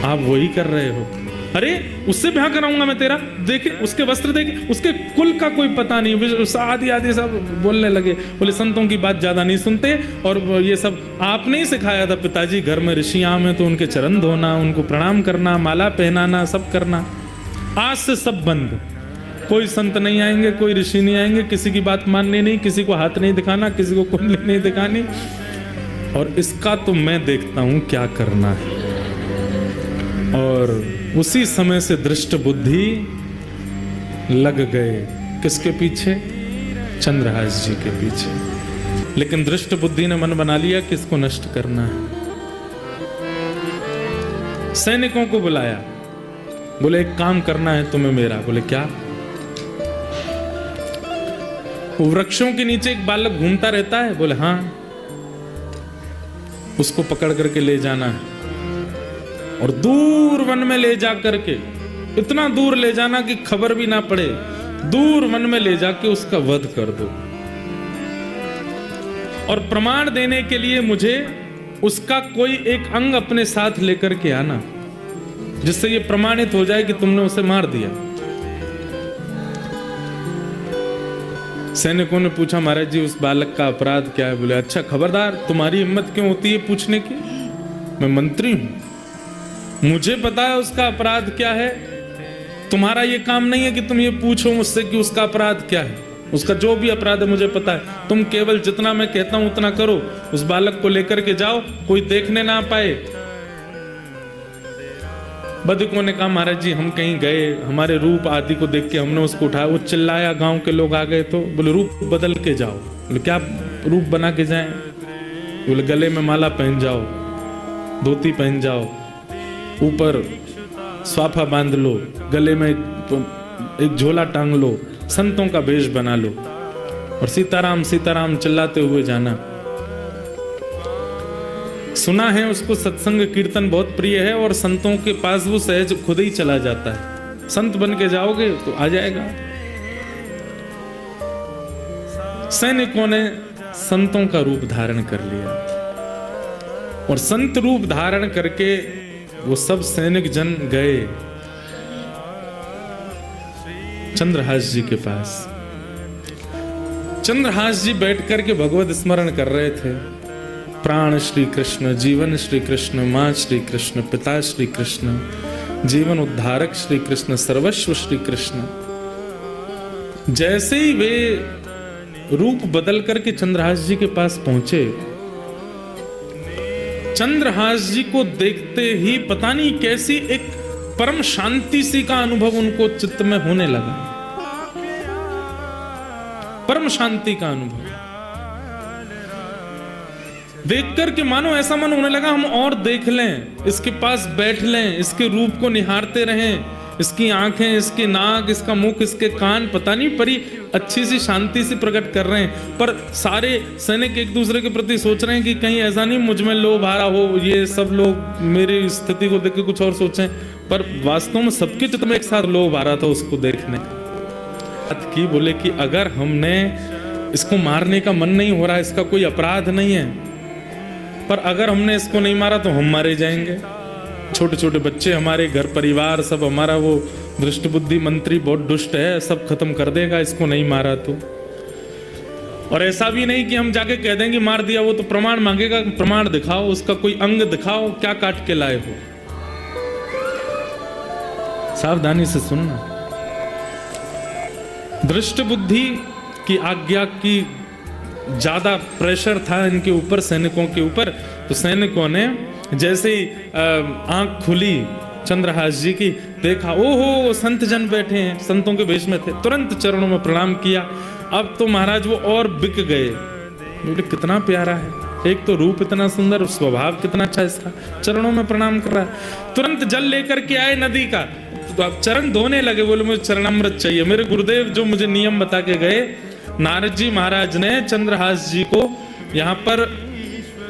आप वही कर रहे हो। अरे उससे ब्याह कराऊंगा मैं तेरा, देखे उसके वस्त्र, देखे उसके कुल का कोई पता नहीं, आदि आदि सब बोलने लगे। बोले संतों की बात ज्यादा नहीं सुनते, और ये सब आपने ही सिखाया था पिताजी, घर में ऋषि आम है तो उनके चरण धोना, उनको प्रणाम करना, माला पहनाना, सब करना। आज से सब बंद, कोई संत नहीं आएंगे, कोई ऋषि नहीं आएंगे, किसी की बात माननी नहीं, किसी को हाथ नहीं दिखाना, किसी को कुंडली नहीं दिखानी, और इसका तो मैं देखता हूं क्या करना है। और उसी समय से दृष्ट बुद्धि लग गए किसके पीछे? चंद्रहास जी के पीछे। लेकिन दृष्ट बुद्धि ने मन बना लिया कि इसको नष्ट करना है। सैनिकों को बुलाया, बोले एक काम करना है तुम्हें मेरा। बोले क्या? वृक्षों के नीचे एक बालक घूमता रहता है। बोले हाँ, उसको पकड़ करके ले जाना है और दूर वन में ले जा करके, इतना दूर ले जाना कि खबर भी ना पड़े, दूर वन में ले जाके उसका वध कर दो। और प्रमाण देने के लिए मुझे उसका कोई एक अंग अपने साथ लेकर के आना, जिससे ये प्रमाणित हो जाए कि तुमने उसे मार दिया। सैनिकों ने पूछा महाराज जी उस बालक का अपराध क्या है? बोले अच्छा खबरदार, तुम्हारी हिम्मत क्यों होती है पूछने की? मैं मंत्री हूं, मुझे पता है उसका अपराध क्या है। तुम्हारा ये काम नहीं है कि तुम ये पूछो मुझसे कि उसका अपराध क्या है। उसका जो भी अपराध है मुझे पता है। तुम केवल जितना मैं कहता हूं उतना करो। उस बालक को लेकर के जाओ, कोई देखने ना पाए। बधिकों ने कहा महाराज जी हम कहीं गए, हमारे रूप आदि को देख के हमने उसको उठाया, वो चिल्लाया, गांव के लोग आ गए तो बोले रूप बदल के जाओ। बोले क्या रूप बना के जाएं? बोले गले में माला पहन जाओ, धोती पहन जाओ, ऊपर स्वाफा बांध लो, गले में एक झोला टांग लो, संतों का वेश बना लो और सीताराम सीताराम चिल्लाते हुए जाना। सुना है उसको सत्संग कीर्तन बहुत प्रिय है और संतों के पास वो सहज खुद ही चला जाता है। संत बन के जाओगे तो आ जाएगा। सैनिकों ने संतों का रूप धारण कर लिया और संत रूप धारण करके वो सब सैनिक जन गए चंद्रहास जी के पास। चंद्रहास जी बैठ करके भगवत स्मरण कर रहे थे। प्राण श्री कृष्ण, जीवन श्री कृष्ण, मां श्री कृष्ण, पिता श्री कृष्ण, जीवन उद्धारक श्री कृष्ण, सर्वस्व श्री कृष्ण। जैसे ही वे रूप बदल करके चंद्रहास जी के पास पहुंचे, चंद्रहास जी को देखते ही पता नहीं कैसी एक परम शांति सी का अनुभव उनको चित्त में होने लगा। परम शांति का अनुभव देख करके मानो ऐसा मन होने लगा हम और देख लें, इसके पास बैठ लें, इसके रूप को निहारते रहें, इसकी आंखें, इसके नाक, इसका मुख, इसके कान, पता नहीं परी अच्छी सी शांति से प्रकट कर रहे हैं। पर सारे सैनिक एक दूसरे के प्रति सोच रहे हैं कि कहीं ऐसा नहीं मुझ में लोभ आ रहा हो, ये सब लोग मेरी स्थिति को देख के कुछ और सोचें। पर वास्तव में सबके चित्त में एक साथ लोभ आ रहा था उसको देखने की। बोले कि अगर हमने इसको मारने का मन नहीं हो रहा, इसका कोई अपराध नहीं है, पर अगर हमने इसको नहीं मारा तो हम मारे जाएंगे। छोटे छोटे बच्चे, हमारे घर परिवार सब, हमारा वो दृष्ट बुद्धि मंत्री बहुत दुष्ट है, सब खत्म कर देगा इसको नहीं मारा तो। और ऐसा भी नहीं कि हम जाके कह देंगे मार दिया, वो तो प्रमाण मांगेगा, प्रमाण दिखाओ, उसका कोई अंग दिखाओ, क्या काट के लाए हो। सावधानी से सुनना। दृष्ट बुद्धि की आज्ञा की ज्यादा प्रेशर था इनके ऊपर, सैनिकों के ऊपर। तो सैनिकों ने जैसे ही आंख खुली चंद्रहास जी की, देखा ओहो संत जन बैठे हैं, संतों के वेश में थे, तुरंत चरणों में प्रणाम किया। अब तो महाराज वो और बिक गए। बोले कितना प्यारा है, एक तो रूप इतना सुंदर, स्वभाव कितना अच्छा इसका, चरणों में प्रणाम कर रहा है। तुरंत जल लेकर के आए नदी का, तो आप चरण धोने लगे। बोले मुझे चरणामृत चाहिए। मेरे गुरुदेव जो मुझे नियम बता के गए, नारद जी महाराज ने चंद्रहास जी को यहाँ पर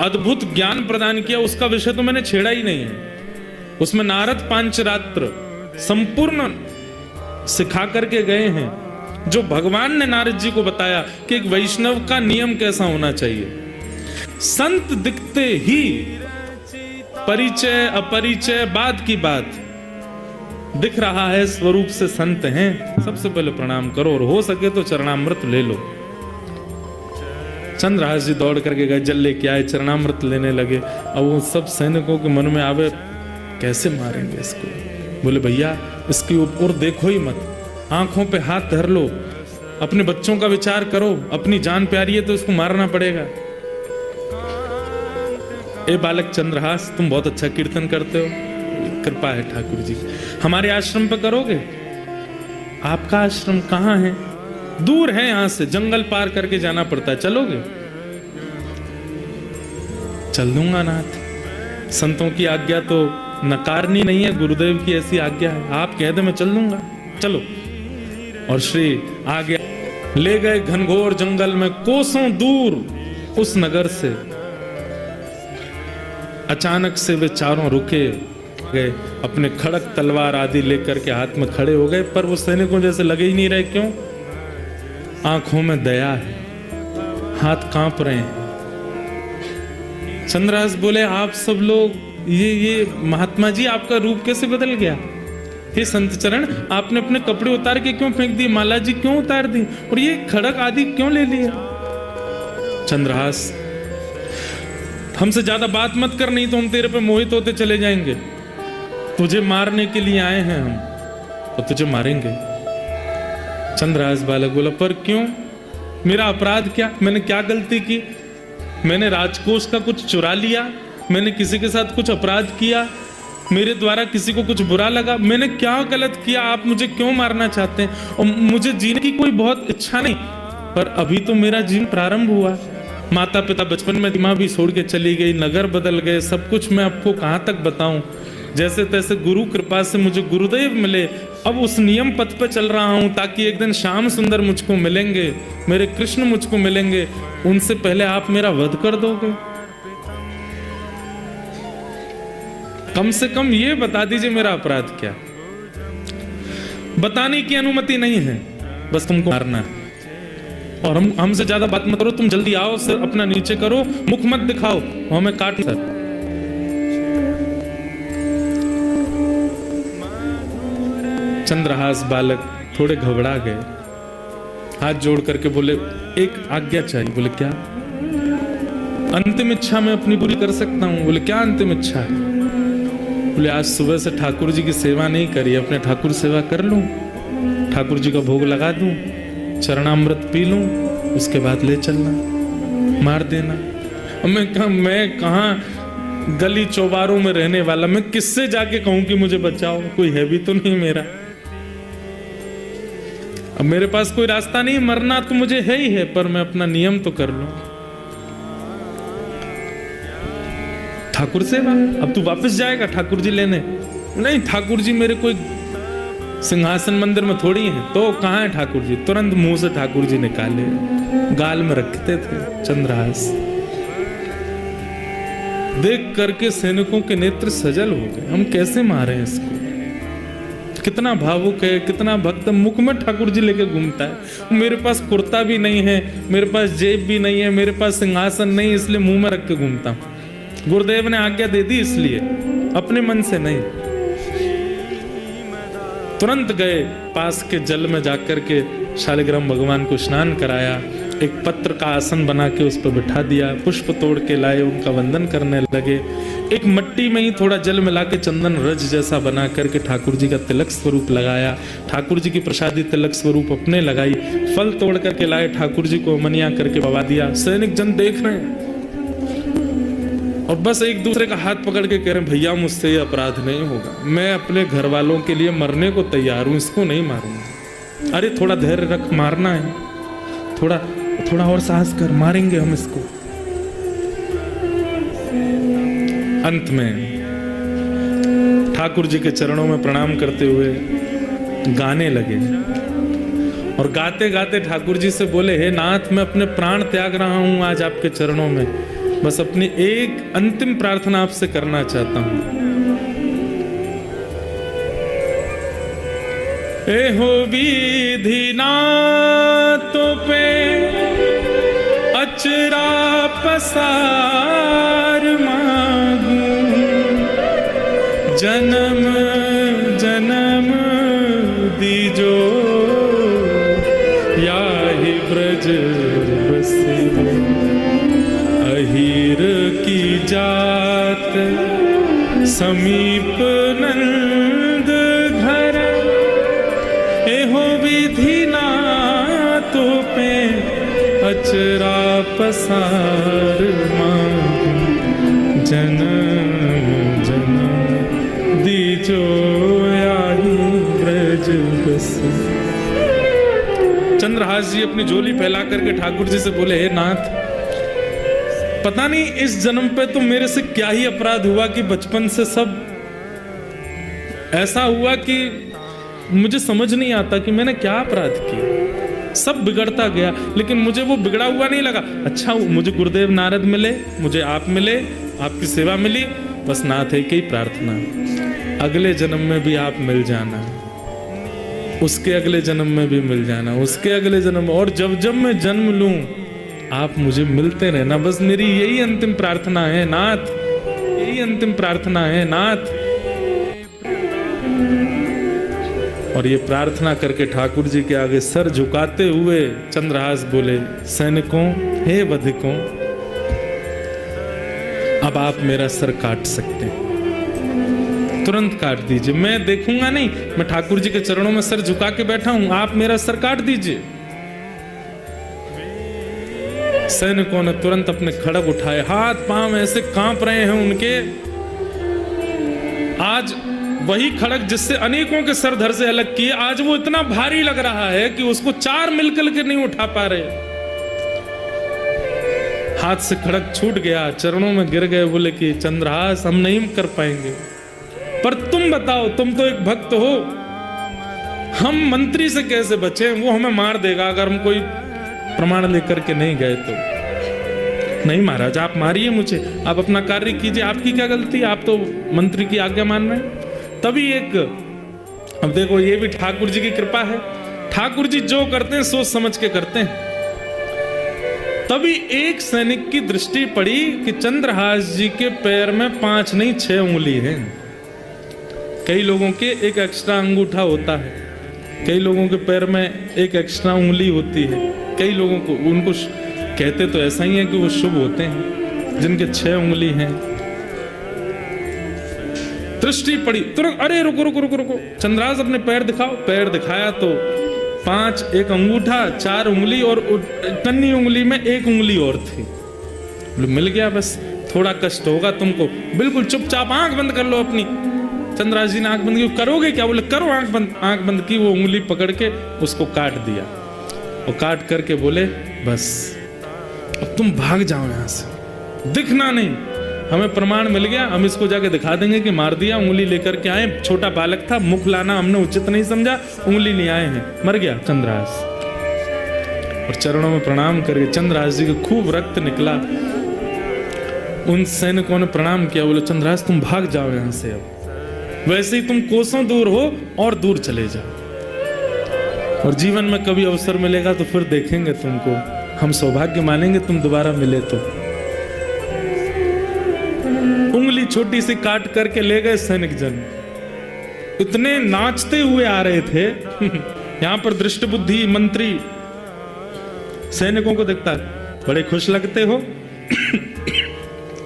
अद्भुत ज्ञान प्रदान किया, उसका विषय तो मैंने छेड़ा ही नहीं है। उसमें नारद पांचरात्र संपूर्ण सिखा करके गए हैं, जो भगवान ने नारद जी को बताया कि एक वैष्णव का नियम कैसा होना चाहिए। संत दिखते ही परिचय अपरिचय बाद की बात, दिख रहा है स्वरूप से संत हैं, सबसे पहले प्रणाम करो और हो सके तो चरणामृत ले लो। चंद्रहास जी दौड़ करके गए, जल लेके आए, चरणामृत लेने लगे। अब वो सब सैनिकों के मन में आवे कैसे मारेंगे इसको। बोले भैया इसकी ऊपर देखो ही मत, आंखों पे हाथ धर लो, अपने बच्चों का विचार करो, अपनी जान प्यारी है तो इसको मारना पड़ेगा। ए बालक चंद्रहास, तुम बहुत अच्छा कीर्तन करते हो, कृपा है ठाकुर जी, हमारे आश्रम पे करोगे? आपका आश्रम कहाँ है? दूर है, यहां से जंगल पार करके जाना पड़ता है, चलोगे? चल दूंगा नाथ, संतों की आज्ञा तो नकारनी नहीं है, गुरुदेव की ऐसी आज्ञा है, आप कह दे मैं चल दूंगा, चलो। और श्री आगे ले गए घनघोर जंगल में, कोसों दूर उस नगर से। अचानक से वे चारों रुके गए, अपने खड़क तलवार आदि लेकर के हाथ में खड़े हो गए, पर वो सैनिकों जैसे लगे ही नहीं रहे। क्यों? आंखों में दया है, हाथ कांप रहे हैं। चंद्रहास बोले आप सब लोग, ये महात्मा जी आपका रूप कैसे बदल गया? हे संत चरण, आपने अपने कपड़े उतार के क्यों फेंक दिए? माला जी क्यों उतार दी? और ये खड़क आदि क्यों ले लिया? चंद्रहास हमसे ज्यादा बात मत कर, नहीं तो हम तेरे पे मोहित होते चले जाएंगे। तुझे मारने के लिए आए हैं हम, तो तुझे मारेंगे। चंद्रहास बालक बोला, पर क्यों? मेरा अपराध क्या? मैंने क्या गलती की? मैंने राजकोष का कुछ चुरा लिया? मैंने किसी के साथ कुछ अपराध किया? मेरे द्वारा किसी को कुछ बुरा लगा? मैंने क्या गलत किया? आप मुझे क्यों मारना चाहते हैं? और मुझे जीने की कोई बहुत इच्छा नहीं, पर अभी तो मेरा जीवन प्रारंभ हुआ। माता पिता बचपन में माँ भी छोड़ के चली गई, नगर बदल गए, सब कुछ मैं आपको कहाँ तक बताऊं। जैसे तैसे गुरु कृपा से मुझे गुरुदेव मिले, अब उस नियम पथ पे चल रहा हूं ताकि एक दिन श्याम सुंदर मुझको मिलेंगे, मेरे कृष्ण मुझको मिलेंगे, उनसे पहले आप मेरा वध कर दोगे। कम से कम ये बता दीजिए मेरा अपराध क्या। बताने की अनुमति नहीं है, बस तुमको मारना है। और हमसे ज्यादा बात मत करो, तुम जल्दी आओ, सर अपना नीचे करो, मुख मत दिखाओ, हमें काट सर। चंद्रहास बालक थोड़े घबरा गए, हाथ जोड़ करके बोले, एक आज्ञा चाहिए। बोले क्या? अंतिम इच्छा मैं अपनी पूरी कर सकता हूं। बोले क्या अंतिम इच्छा है? बोले आज सुबह से ठाकुर जी की सेवा नहीं करी, अपने ठाकुर सेवा कर लूं, ठाकुर जी का भोग लगा दूं, चरणामृत पी लूं, उसके बाद ले चलना, मार देना। मैं कहाँ गली चौबारों में रहने वाला, मैं किससे जाके कहूं कि मुझे बचाओ? कोई है भी तो नहीं मेरा। अब मेरे पास कोई रास्ता नहीं, मरना तो मुझे है ही है, पर मैं अपना नियम तो कर लूं। ठाकुर सेवा? अब तू वापस जाएगा ठाकुर जी लेने? नहीं, ठाकुर जी मेरे कोई सिंहासन मंदिर में थोड़ी है। तो कहाँ है ठाकुर जी? तुरंत मुंह से ठाकुर जी निकाले, गाल में रखते थे चंद्रहास। देख करके सैनिकों के नेत्र सजल हो गए, हम कैसे मारे इसको? कितना भावुक है, कितना भक्त, मुख में ठाकुर जी लेके घूमता है। मेरे पास कुर्ता भी नहीं है, मेरे पास जेब भी नहीं है, मेरे पास सिंहासन नहीं, इसलिए मुंह में रख के घूमता हूं। गुरुदेव ने आज्ञा दे दी इसलिए, अपने मन से नहीं। तुरंत गए पास के जल में जाकर के शालिग्राम भगवान को स्नान कराया, एक पत्र का आसन बना के उस पर बिठा दिया, पुष्प तोड़ के लाए, उनका वंदन करने लगे। एक मट्टी में ही थोड़ा जल मिला के चंदन रज जैसा बना करके ठाकुर जी का तिलक स्वरूप लगाया, ठाकुर जी की प्रसादी तिलक स्वरूप अपने लगाई, फल तोड़ करके लाए, ठाकुर जी को मनिया करके पवा दिया। सैनिक जन देख रहे हैं और बस एक दूसरे का हाथ पकड़ के कह रहे हैं, भैया मुझसे ये अपराध नहीं होगा, मैं अपने घर वालों के लिए मरने को तैयार हूं, इसको नहीं मारूंगा। अरे थोड़ा धैर्य रख, मारना है, थोड़ा और साहस कर, मारेंगे हम इसको। अंत में ठाकुर जी के चरणों में प्रणाम करते हुए गाने लगे और गाते गाते ठाकुर जी से बोले, हे नाथ, मैं अपने प्राण त्याग रहा हूं आज आपके चरणों में, बस अपनी एक अंतिम प्रार्थना आपसे करना चाहता हूं। एहो विधि नाथों पे अचरा पसार मांगू, जन्म जन्म दीजो याहि ब्रज बसे, अहीर की जात समीप नंद घर, एहो विधि नाथों पे अचरा पसार मांगू, जन्म जन्म दीजो याहि ब्रज बसे। चंद्रहास जी अपनी झोली फैला करके ठाकुर जी से बोले, हे नाथ, पता नहीं इस जन्म पे तो मेरे से क्या ही अपराध हुआ कि बचपन से सब ऐसा हुआ कि मुझे समझ नहीं आता कि मैंने क्या अपराध किया। सब बिगड़ता गया, लेकिन मुझे वो बिगड़ा हुआ नहीं लगा। अच्छा, मुझे गुरुदेव नारद मिले, मुझे आप मिले, आपकी सेवा मिली, बस नाथ है कि प्रार्थना, अगले जन्म में भी आप मिल जाना, उसके अगले जन्म में भी मिल जाना, उसके अगले जन्म, और जब जब मैं जन्म लूं आप मुझे मिलते रहना, बस मेरी यही अंतिम प्रार्थना है नाथ, यही अंतिम प्रार्थना है नाथ। और ये प्रार्थना करके ठाकुर जी के आगे सर झुकाते हुए चंद्रहास बोले, सैनिकों, हे वधिकों, अब आप मेरा सर काट सकते हैं, तुरंत काट दीजिए, मैं देखूंगा नहीं, मैं ठाकुर जी के चरणों में सर झुका के बैठा हूं, आप मेरा सर काट दीजिए। सैनिकों ने तुरंत अपने खड़ग उठाए, हाथ पांव ऐसे कांप रहे हैं उनके। आज वही खड़ग जिससे अनेकों के सर धड़ से अलग किए, आज वो इतना भारी लग रहा है कि उसको 4 मिलकर के नहीं उठा पा रहे। हाथ से खड़ग छूट गया, चरणों में गिर गए, बोले कि चंद्रहास हम नहीं कर पाएंगे, पर तुम बताओ, तुम तो एक भक्त हो, हम मंत्री से कैसे बचे? वो हमें मार देगा अगर हम कोई प्रमाण लेकर के नहीं गए तो। नहीं महाराज, आप मारिए मुझे, आप अपना कार्य कीजिए, आपकी क्या गलती, आप तो मंत्री की आज्ञा मान रहे हैं। तभी एक, अब देखो ये भी ठाकुर जी की कृपा है, ठाकुर जी जो करते हैं सोच समझ के करते हैं। तभी एक सैनिक की दृष्टि पड़ी कि चंद्रहास जी के पैर में 5 नहीं 6 उंगली है। कई लोगों के एक एक्स्ट्रा अंगूठा होता है, कई लोगों के पैर में एक एक्स्ट्रा उंगली होती है, कई लोगों को, उनको कहते तो ऐसा ही है कि वो शुभ होते हैं, जिनके 6 उंगली हैं। दृष्टि पड़ी तुरंत, अरे रुको रुको रुको रुको, चंद्रहास अपने पैर दिखाओ। पैर दिखाया तो 5, एक अंगूठा, 4 उंगली और कन्नी उंगली में 1 उंगली और थी। मिल गया, बस थोड़ा कष्ट होगा तुमको, बिल्कुल चुपचाप आंख बंद कर लो अपनी। चंद्रहास जी ने आंख बंद की, करोगे क्या? बोले करो आंख बंद। आंख बंद की, वो उंगली पकड़ के उसको काट दिया, और काट करके बोले बस अब तुम भाग जाओ यहां से, दिखना नहीं, हमें प्रमाण मिल गया, हम इसको जाके दिखा देंगे कि मार दिया। उंगली लेकर के आए, छोटा बालक था, मुख लाना हमने उचित नहीं समझा, उंगली ले आए हैं, मर गया चंद्रहास। और चरणों में प्रणाम करके चंद्रहास जी को खूब रक्त निकला। उन सैनिकों ने प्रणाम किया, बोले चंद्रहास तुम भाग जाओ यहां से, अब वैसे ही तुम कोसों दूर हो और दूर चले जाओ, और जीवन में कभी अवसर मिलेगा तो फिर देखेंगे तुमको, हम सौभाग्य मानेंगे तुम दोबारा मिले तो। उंगली छोटी सी काट करके ले गए सैनिक जन, इतने नाचते हुए आ रहे थे। यहां पर दृष्ट बुद्धि मंत्री सैनिकों को देखता है, बड़े खुश लगते हो।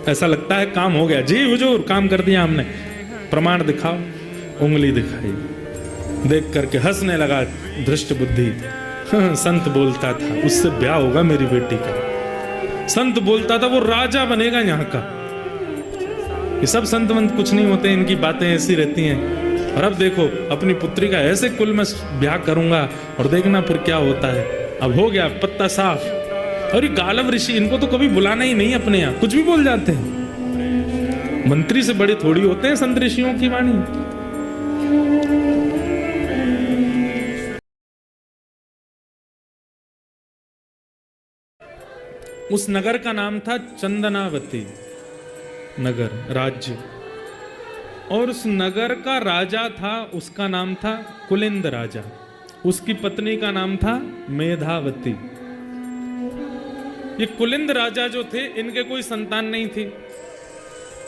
ऐसा लगता है काम हो गया। जी हुजूर, काम कर दिया हमने, प्रमाण दिखाओ। उंगली दिखाई, देख करके हंसने लगा दृष्ट बुद्धि। संत बोलता था उससे ब्याह होगा मेरी बेटी का, संत बोलता था वो राजा बनेगा यहाँ का। ये सब संत मंत कुछ नहीं होते, इनकी बातें ऐसी रहती हैं। और अब देखो अपनी पुत्री का ऐसे कुल में ब्याह करूंगा, और देखना फिर क्या होता है। अब हो गया पत्ता साफ। और ये गालव ऋषि, इनको तो कभी बुलाना ही नहीं अपने यहाँ, कुछ भी बोल जाते हैं। मंत्री से बड़े थोड़ी होते हैं संत ऋषियों की वाणी। उस नगर का नाम था चंदनावती नगर, राज्य। और उस नगर का राजा था, उसका नाम था कुलिंद राजा। उसकी पत्नी का नाम था मेधावती। ये कुलिंद राजा जो थे, इनके कोई संतान नहीं थी।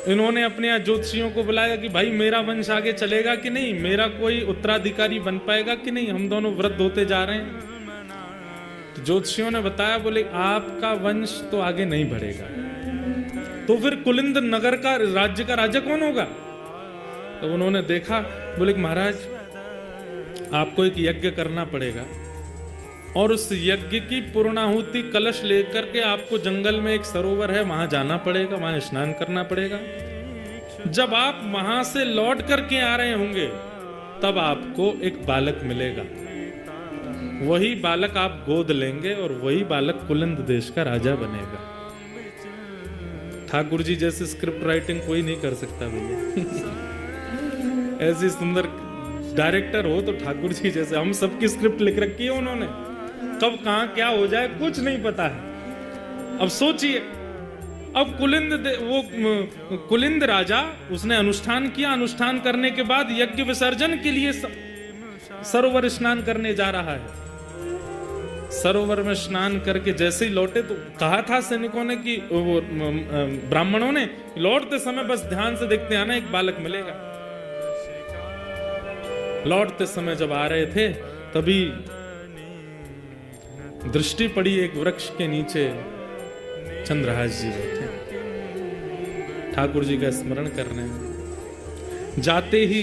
इन्होंने अपने यहाँ ज्योतिषियों को बुलाया कि भाई मेरा वंश आगे चलेगा कि नहीं, मेरा कोई उत्तराधिकारी बन पाएगा कि नहीं, हम दोनों वृद्ध होते जा रहे हैं। तो ज्योतिषियों ने बताया, बोले आपका वंश तो आगे नहीं बढ़ेगा, तो फिर कुलिंद नगर का, राज्य का राजा कौन होगा? तो उन्होंने देखा, बोले महाराज आपको एक यज्ञ करना पड़ेगा, और उस यज्ञ की पूर्णाहुति कलश लेकर के आपको जंगल में एक सरोवर है, वहां जाना पड़ेगा, वहां स्नान करना पड़ेगा। जब आप वहां से लौट करके आ रहे होंगे, तब आपको एक बालक मिलेगा। वही बालक आप गोद लेंगे, और वही बालक कुलिंद देश का राजा बनेगा। ठाकुर जी जैसे स्क्रिप्ट राइटिंग कोई नहीं कर सकता भैया। ऐसी सुंदर डायरेक्टर हो तो ठाकुर जी जैसे। हम सबकी स्क्रिप्ट लिख रखी है उन्होंने, कब कहां क्या हो जाए कुछ नहीं पता है। अब सोचिए, अब कुलिंद राजा, उसने अनुष्ठान किया, अनुष्ठान करने के बाद यज्ञ विसर्जन के लिए सरोवर स्नान करने जा रहा है। सरोवर में स्नान करके जैसे ही लौटे, तो कहा था सैनिकों ने कि वो ब्राह्मणों ने, लौटते समय बस ध्यान से देखते आना, एक बालक मिलेगा। लौटते समय जब आ रहे थे, तभी दृष्टि पड़ी एक वृक्ष के नीचे चंद्रहास जी बैठे। ठाकुर जी का स्मरण करने में। जाते ही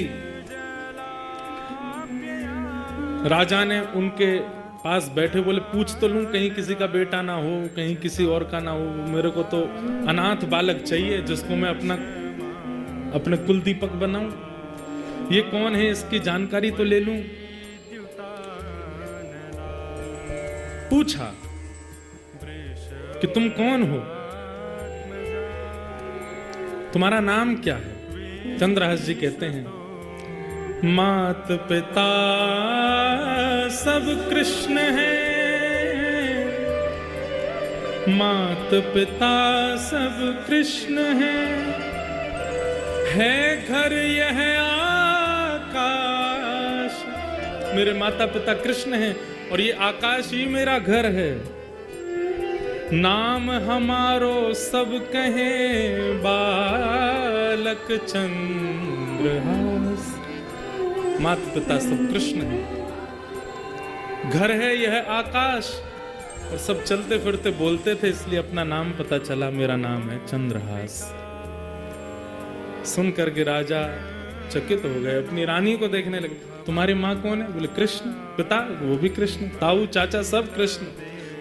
राजा ने उनके पास बैठे बोले, पूछ तो लूं कहीं किसी का बेटा ना हो, कहीं किसी और का ना हो, मेरे को तो अनाथ बालक चाहिए जिसको मैं अपने कुल दीपक बनाऊं। ये कौन है, इसकी जानकारी तो ले लूं। पूछा कि तुम कौन हो, तुम्हारा नाम क्या है। चंद्रहास जी कहते हैं, मात पिता सब कृष्ण हैं, मात पिता सब कृष्ण हैं, है घर यह आकाश। मेरे माता पिता कृष्ण हैं और ये आकाश ही मेरा घर है। नाम हमारो सब कहें बालक चंद्रहास। माता पिता सब कृष्ण है, घर है यह आकाश। और सब चलते फिरते बोलते थे, इसलिए अपना नाम पता चला, मेरा नाम है चंद्रहास। सुन करके राजा चकित हो गए, अपनी रानी को देखने लगे। तुम्हारी माँ कौन है? बोले कृष्ण। पिता? वो भी कृष्ण। ताऊ चाचा सब कृष्ण।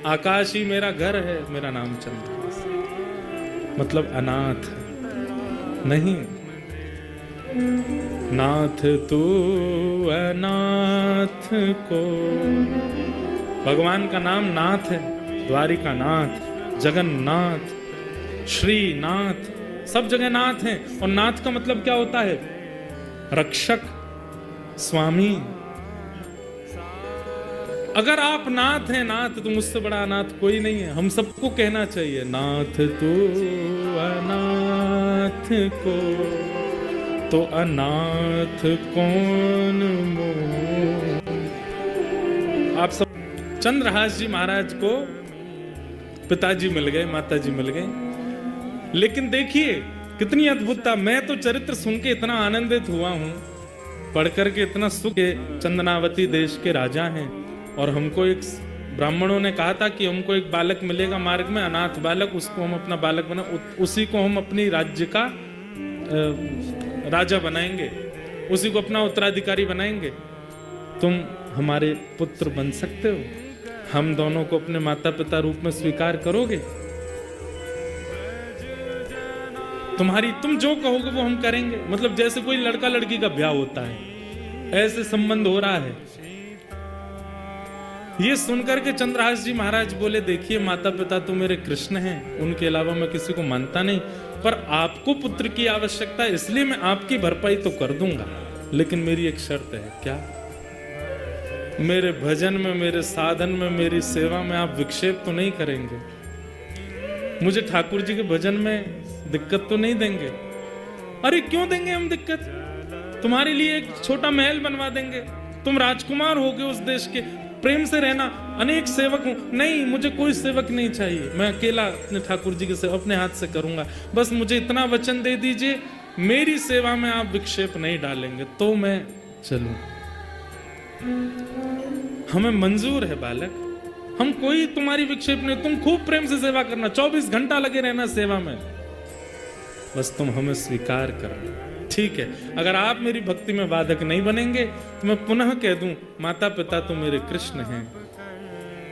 आकाश ही मेरा घर है, मेरा नाम चंद्रहास। मतलब अनाथ नहीं, नाथ तू अनाथ को। भगवान का नाम नाथ है, द्वारिका नाथ, जगन्नाथ, श्रीनाथ, सब जगह नाथ हैं। और नाथ का मतलब क्या होता है? रक्षक, स्वामी। अगर आप नाथ हैं, नाथ, तो मुझसे बड़ा अनाथ कोई नहीं है। हम सबको कहना चाहिए, नाथ तू अनाथ को, तो अनाथ कौन मोह। आप सब चंद्रहास जी महाराज को पिताजी मिल गए, माताजी मिल गए। लेकिन देखिए कितनी अद्भुतता। मैं तो चरित्र सुन के इतना आनंदित हुआ हूं, पढ़ करके इतना सुख। चंदनावती देश के राजा हैं और हमको एक ब्राह्मणों ने कहा था कि हमको एक बालक मिलेगा मार्ग में, अनाथ बालक, उसको हम अपना बालक बना, उसी को हम अपनी राज्य का राजा बनाएंगे, उसी को अपना उत्तराधिकारी बनाएंगे। तुम हमारे पुत्र बन सकते हो, हम दोनों को अपने माता पिता रूप में स्वीकार करोगे? तुम जो कहोगे वो हम करेंगे। मतलब जैसे कोई लड़का लड़की का ब्याह होता है, ऐसे संबंध हो रहा है। ये सुनकर के चंद्रहास जी महाराज बोले, देखिए माता पिता तो मेरे कृष्ण हैं, उनके अलावा मैं किसी को मानता नहीं, पर आपको पुत्र की आवश्यकता है, इसलिए मैं आपकी भरपाई तो कर दूंगा, लेकिन मेरी एक शर्त है। क्या? मेरे भजन में, मेरे साधन में, मेरी सेवा में आप विक्षेप तो नहीं करेंगे? मुझे ठाकुर जी के भजन में दिक्कत तो नहीं देंगे? अरे क्यों देंगे हम दिक्कत? तुम्हारे लिए एक छोटा महल बनवा देंगे, तुम राजकुमार होगे उस देश के, प्रेम से रहना, अनेक सेवक हूं। नहीं, मुझे कोई सेवक नहीं चाहिए, मैं अकेला अपने ठाकुर जी की सेवा अपने हाथ से करूंगा। बस मुझे इतना वचन दे दीजिए, मेरी सेवा में आप विक्षेप नहीं डालेंगे तो मैं चलूं। हमें मंजूर है बालक, हम कोई तुम्हारी विक्षेप नहीं, तुम खूब प्रेम से सेवा करना, 24 घंटा लगे रहना सेवा में, बस तुम हमें स्वीकार करना। ठीक है, अगर आप मेरी भक्ति में बाधक नहीं बनेंगे तो मैं पुनः कह दूं, माता पिता तो मेरे कृष्ण हैं,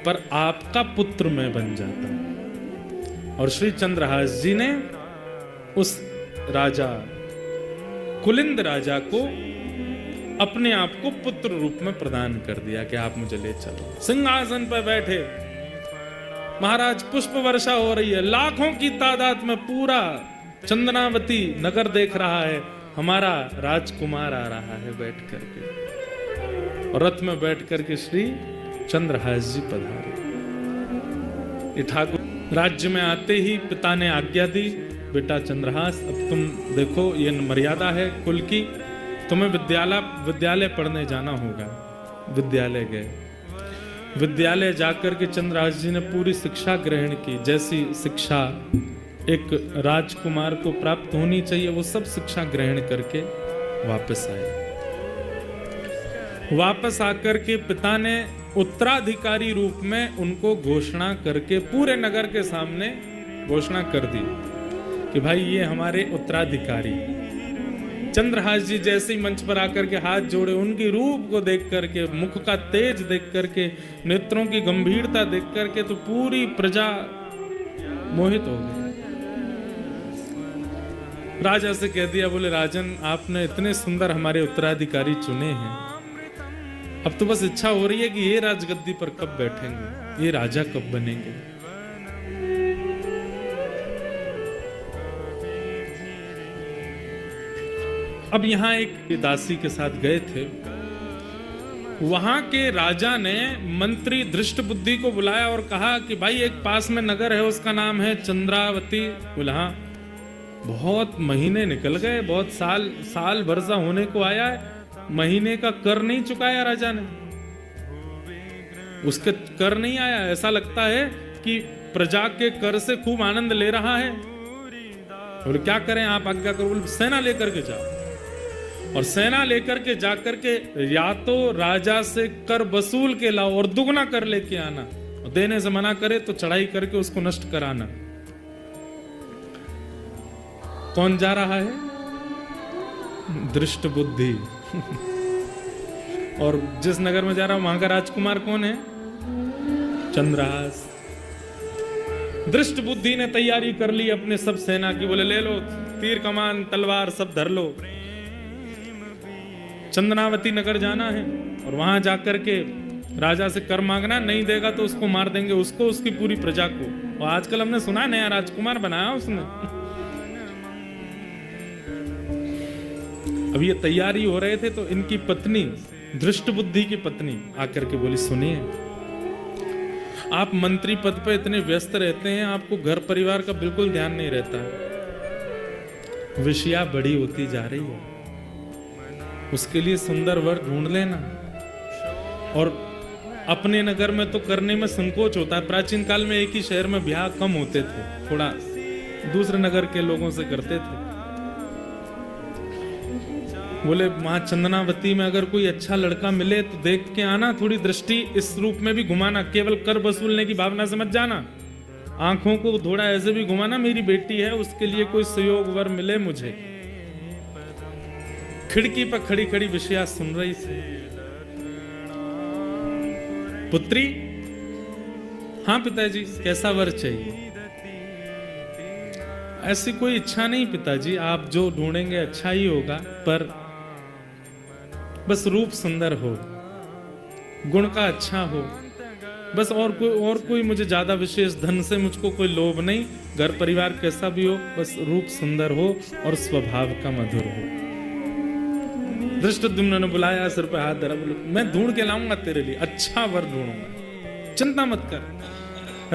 पर आपका पुत्र मैं बन जाता हूं। और श्री चंद्रहास जी ने उस राजा, कुलिंद राजा को अपने आप को पुत्र रूप में प्रदान कर दिया कि आप मुझे ले चलो। सिंहासन पर बैठे महाराज, पुष्प वर्षा हो रही है, लाखों की तादाद में पूरा चंदनावती नगर देख रहा है, हमारा राजकुमार आ रहा है बैठ करके, और रथ में बैठ करके श्री चंद्रहास जी पधारे। ये ठाकुर राज्य में आते ही पिता ने आज्ञा दी, बेटा चंद्रहास, अब तुम देखो ये मर्यादा है कुल की, तुम्हें विद्यालय पढ़ने जाना होगा। विद्यालय गए, विद्यालय जाकर के चंद्रहास जी ने पूरी शिक्षा ग्रहण की, जैसी शिक्षा एक राजकुमार को प्राप्त होनी चाहिए, वो सब शिक्षा ग्रहण करके वापस आए। वापस आकर के पिता ने उत्तराधिकारी रूप में उनको घोषणा करके पूरे नगर के सामने घोषणा कर दी कि भाई ये हमारे उत्तराधिकारी। चंद्रहास जी जैसे ही मंच पर आकर के हाथ जोड़े, उनकी रूप को देख करके, मुख का तेज देख करके, नेत्रों की गंभीरता देख करके तो पूरी प्रजा मोहित हो गई। राजा से कह दिया, बोले राजन आपने इतने सुंदर हमारे उत्तराधिकारी चुने हैं, अब तो बस इच्छा हो रही है कि ये राजगद्दी पर कब बैठेंगे, ये राजा कब बनेंगे। अब यहां एक दासी के साथ गए थे, वहां के राजा ने मंत्री दृष्टबुद्धि को बुलाया और कहा कि भाई एक पास में नगर है, उसका नाम है चंद्रावती। बोला हाँ। बहुत महीने निकल गए, बहुत साल वर्षा होने को आया है, महीने का कर नहीं चुकाया राजा ने, उसके कर नहीं आया। ऐसा लगता है कि प्रजा के कर से खूब आनंद ले रहा है। बोले क्या करें आप आज्ञा करो। बोले सेना लेकर के जाओ, और सेना लेकर के जाकर के या तो राजा से कर वसूल के लाओ और दुगना कर लेके आना, और देने से मना करे तो चढ़ाई करके उसको नष्ट कराना। कौन जा रहा है? दृष्ट बुद्धि। और जिस नगर में जा रहा है वहां का राजकुमार कौन है? चंद्रहास। दृष्ट बुद्धि ने तैयारी कर ली अपने सब सेना की। बोले ले लो तीर कमान तलवार सब धर लो, चंदनावती नगर जाना है और वहां जाकर के राजा से कर मांगना, नहीं देगा तो उसको मार देंगे, उसको उसकी पूरी प्रजा को। और आजकल हमने सुना नया राजकुमार बनाया उसने। अब ये तैयारी हो रहे थे तो इनकी पत्नी, दृष्ट बुद्धि की पत्नी आकर के बोली, सुनिए आप मंत्री पद पे इतने व्यस्त रहते हैं, आपको घर परिवार का बिल्कुल ध्यान नहीं रहता, विषया बड़ी होती जा रही है, उसके लिए सुंदर वर ढूंढ लेना। और अपने नगर में तो करने में संकोच होता है। प्राचीन काल में एक ही शहर में ब्याह कम होते थे, थोड़ा दूसरे नगर के लोगों से करते थे। बोले वहां चंदनावती में अगर कोई अच्छा लड़का मिले तो देख के आना, थोड़ी दृष्टि इस रूप में भी घुमाना, केवल कर वसूलने की भावना से मत जाना, आंखों को थोड़ा ऐसे भी घुमाना, मेरी बेटी है उसके लिए कोई सहयोग वर मिले मुझे। खिड़की पर खड़ी खड़ी विषया सुन रही थी। पुत्री, हाँ पिताजी कैसा वर चाहिए? ऐसी कोई इच्छा नहीं पिताजी, आप जो ढूंढेंगे अच्छा ही होगा, पर बस रूप सुंदर हो, गुण का अच्छा हो, बस और कोई मुझे ज्यादा विशेष धन से मुझको कोई लोभ नहीं, घर परिवार कैसा भी हो, बस रूप सुंदर हो और स्वभाव का मधुर हो। धृष्टद्युम्न ने बुलाया, सिर पे हाथ धरा, बोले मैं ढूंढ के लाऊंगा तेरे लिए, अच्छा वर ढूंढूंगा, चिंता मत कर।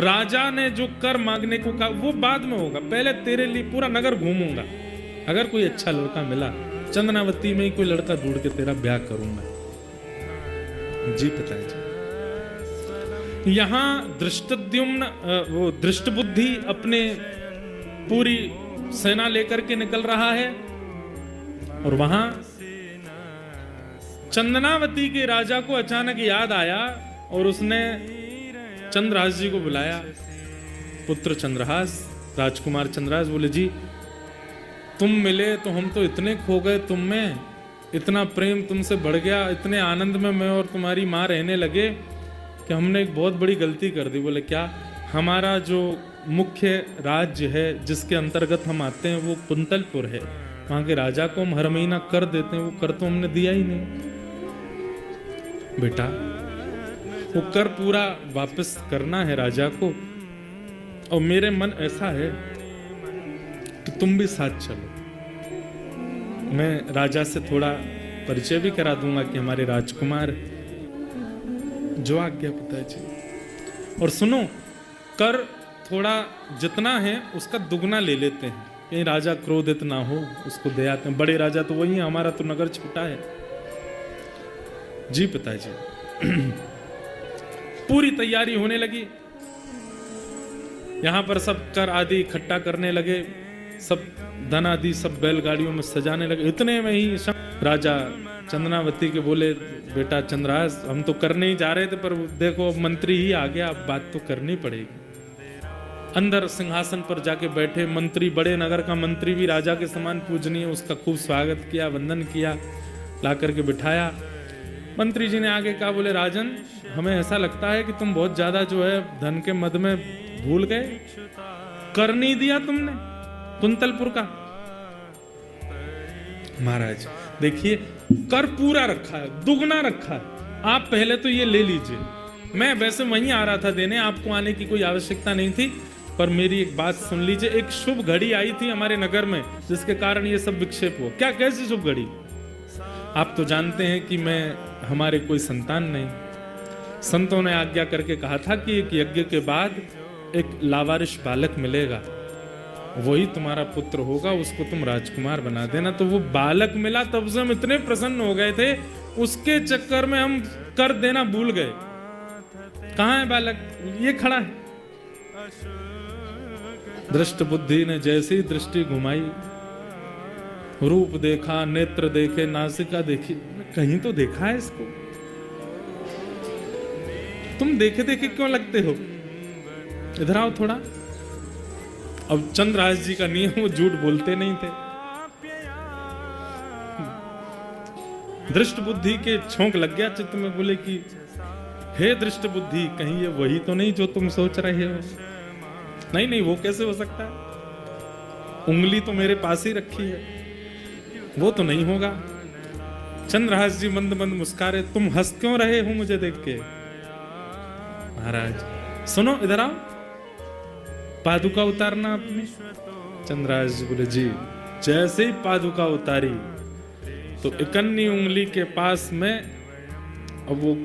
राजा ने जो कर मांगने को कहा वो बाद में होगा, पहले तेरे लिए पूरा नगर घूमूंगा, अगर कोई अच्छा लड़का मिला चंदनावती में ही कोई लड़का ढूंढ के तेरा ब्याह करूंगा। जी पिताजी। यहां दृष्टद्युम्न वो दृष्ट बुद्धि अपने पूरी सेना लेकर के निकल रहा है, और वहां चंदनावती के राजा को अचानक याद आया और उसने चंद्रहास जी को बुलाया। पुत्र चंद्रहास, राजकुमार चंद्रहास, बोले जी तुम मिले तो हम तो इतने खो गए तुम में, इतना प्रेम तुमसे बढ़ गया, इतने आनंद में मैं और तुम्हारी माँ रहने लगे कि हमने एक बहुत बड़ी गलती कर दी। बोले क्या? हमारा जो मुख्य राज्य है जिसके अंतर्गत हम आते हैं वो कुंतलपुर है, वहां के राजा को हम हर महीना कर देते हैं, वो कर तो हमने दिया ही नहीं। बेटा वो कर पूरा वापस करना है राजा को, और मेरे मन ऐसा है कि तुम भी साथ चलो, मैं राजा से थोड़ा परिचय भी करा दूंगा कि हमारे राजकुमार, जो आज्ञा पिताजी। और सुनो, कर थोड़ा जितना है उसका दुगना ले लेते हैं, कहीं राजा क्रोधित ना हो, उसको दे आते हैं, बड़े राजा तो वही है, हमारा तो नगर छोटा है। जी पिताजी। पूरी तैयारी होने लगी, यहां पर सब कर आदि इकट्ठा करने लगे, सब धन आदि सब बैलगाड़ियों में सजाने लगे। इतने में ही राजा चंदनावती के बोले, बेटा चंद्रहास हम तो करने ही जा रहे थे, पर देखो अब मंत्री ही आ गया, अब बात तो करनी पड़ेगी। अंदर सिंहासन पर जाके बैठे मंत्री, बड़े नगर का मंत्री भी राजा के समान पूजनीय, उसका खूब स्वागत किया, वंदन किया, ला करके बिठाया। मंत्री जी ने आगे कहा, बोले राजन, हमें ऐसा लगता है कि तुम बहुत ज्यादा जो है धन के मद में भूल गए, कर नहीं दिया तुमने कुंतलपुर का। महाराज देखिए, कर पूरा रखा है, दुगना रखा है, आप पहले तो ये ले लीजिए। मैं वैसे वहीं आ रहा था देने, आपको आने की कोई आवश्यकता नहीं थी, पर मेरी एक बात सुन लीजिए। एक शुभ घड़ी आई थी हमारे नगर में, जिसके कारण ये सब विक्षेप हुआ। क्या, कैसी शुभ घड़ी? आप तो जानते हैं कि मैं, हमारे कोई संतान नहीं। संतों ने आज्ञा करके कहा था कि एक यज्ञ के बाद एक लावारिश बालक मिलेगा, वही तुम्हारा पुत्र होगा, उसको तुम राजकुमार बना देना। तो वो बालक मिला, तब से हम इतने प्रसन्न हो गए थे, उसके चक्कर में हम कर देना भूल गए। कहां है बालक? ये खड़ा है। दृष्ट बुद्धि ने जैसी दृष्टि घुमाई, रूप देखा, नेत्र देखे, नासिका देखी, कहीं तो देखा है इसको। तुम देखे देखे क्यों लगते हो? इधर आओ थोड़ा। अब चंद्रहास जी का नियम, वो झूठ बोलते नहीं थे। दृष्ट बुद्धि के छोंक लग गया चित्त में, बोले कि हे दृष्ट बुद्धि, कहीं ये वही तो नहीं जो तुम सोच रहे हो? नहीं नहीं, वो कैसे हो सकता है? उंगली तो मेरे पास ही रखी है, वो तो नहीं होगा। चंद्रहास जी मंद मंद मुस्कारे। तुम हंस क्यों रहे हो मुझे देख के? महाराज सुनो, इधर आओ, पादुका उतारना आपने। चंद्रहास जी बोले, जी। जैसे ही पादुका उतारी तो इकन्नी उंगली के पास में, अब वो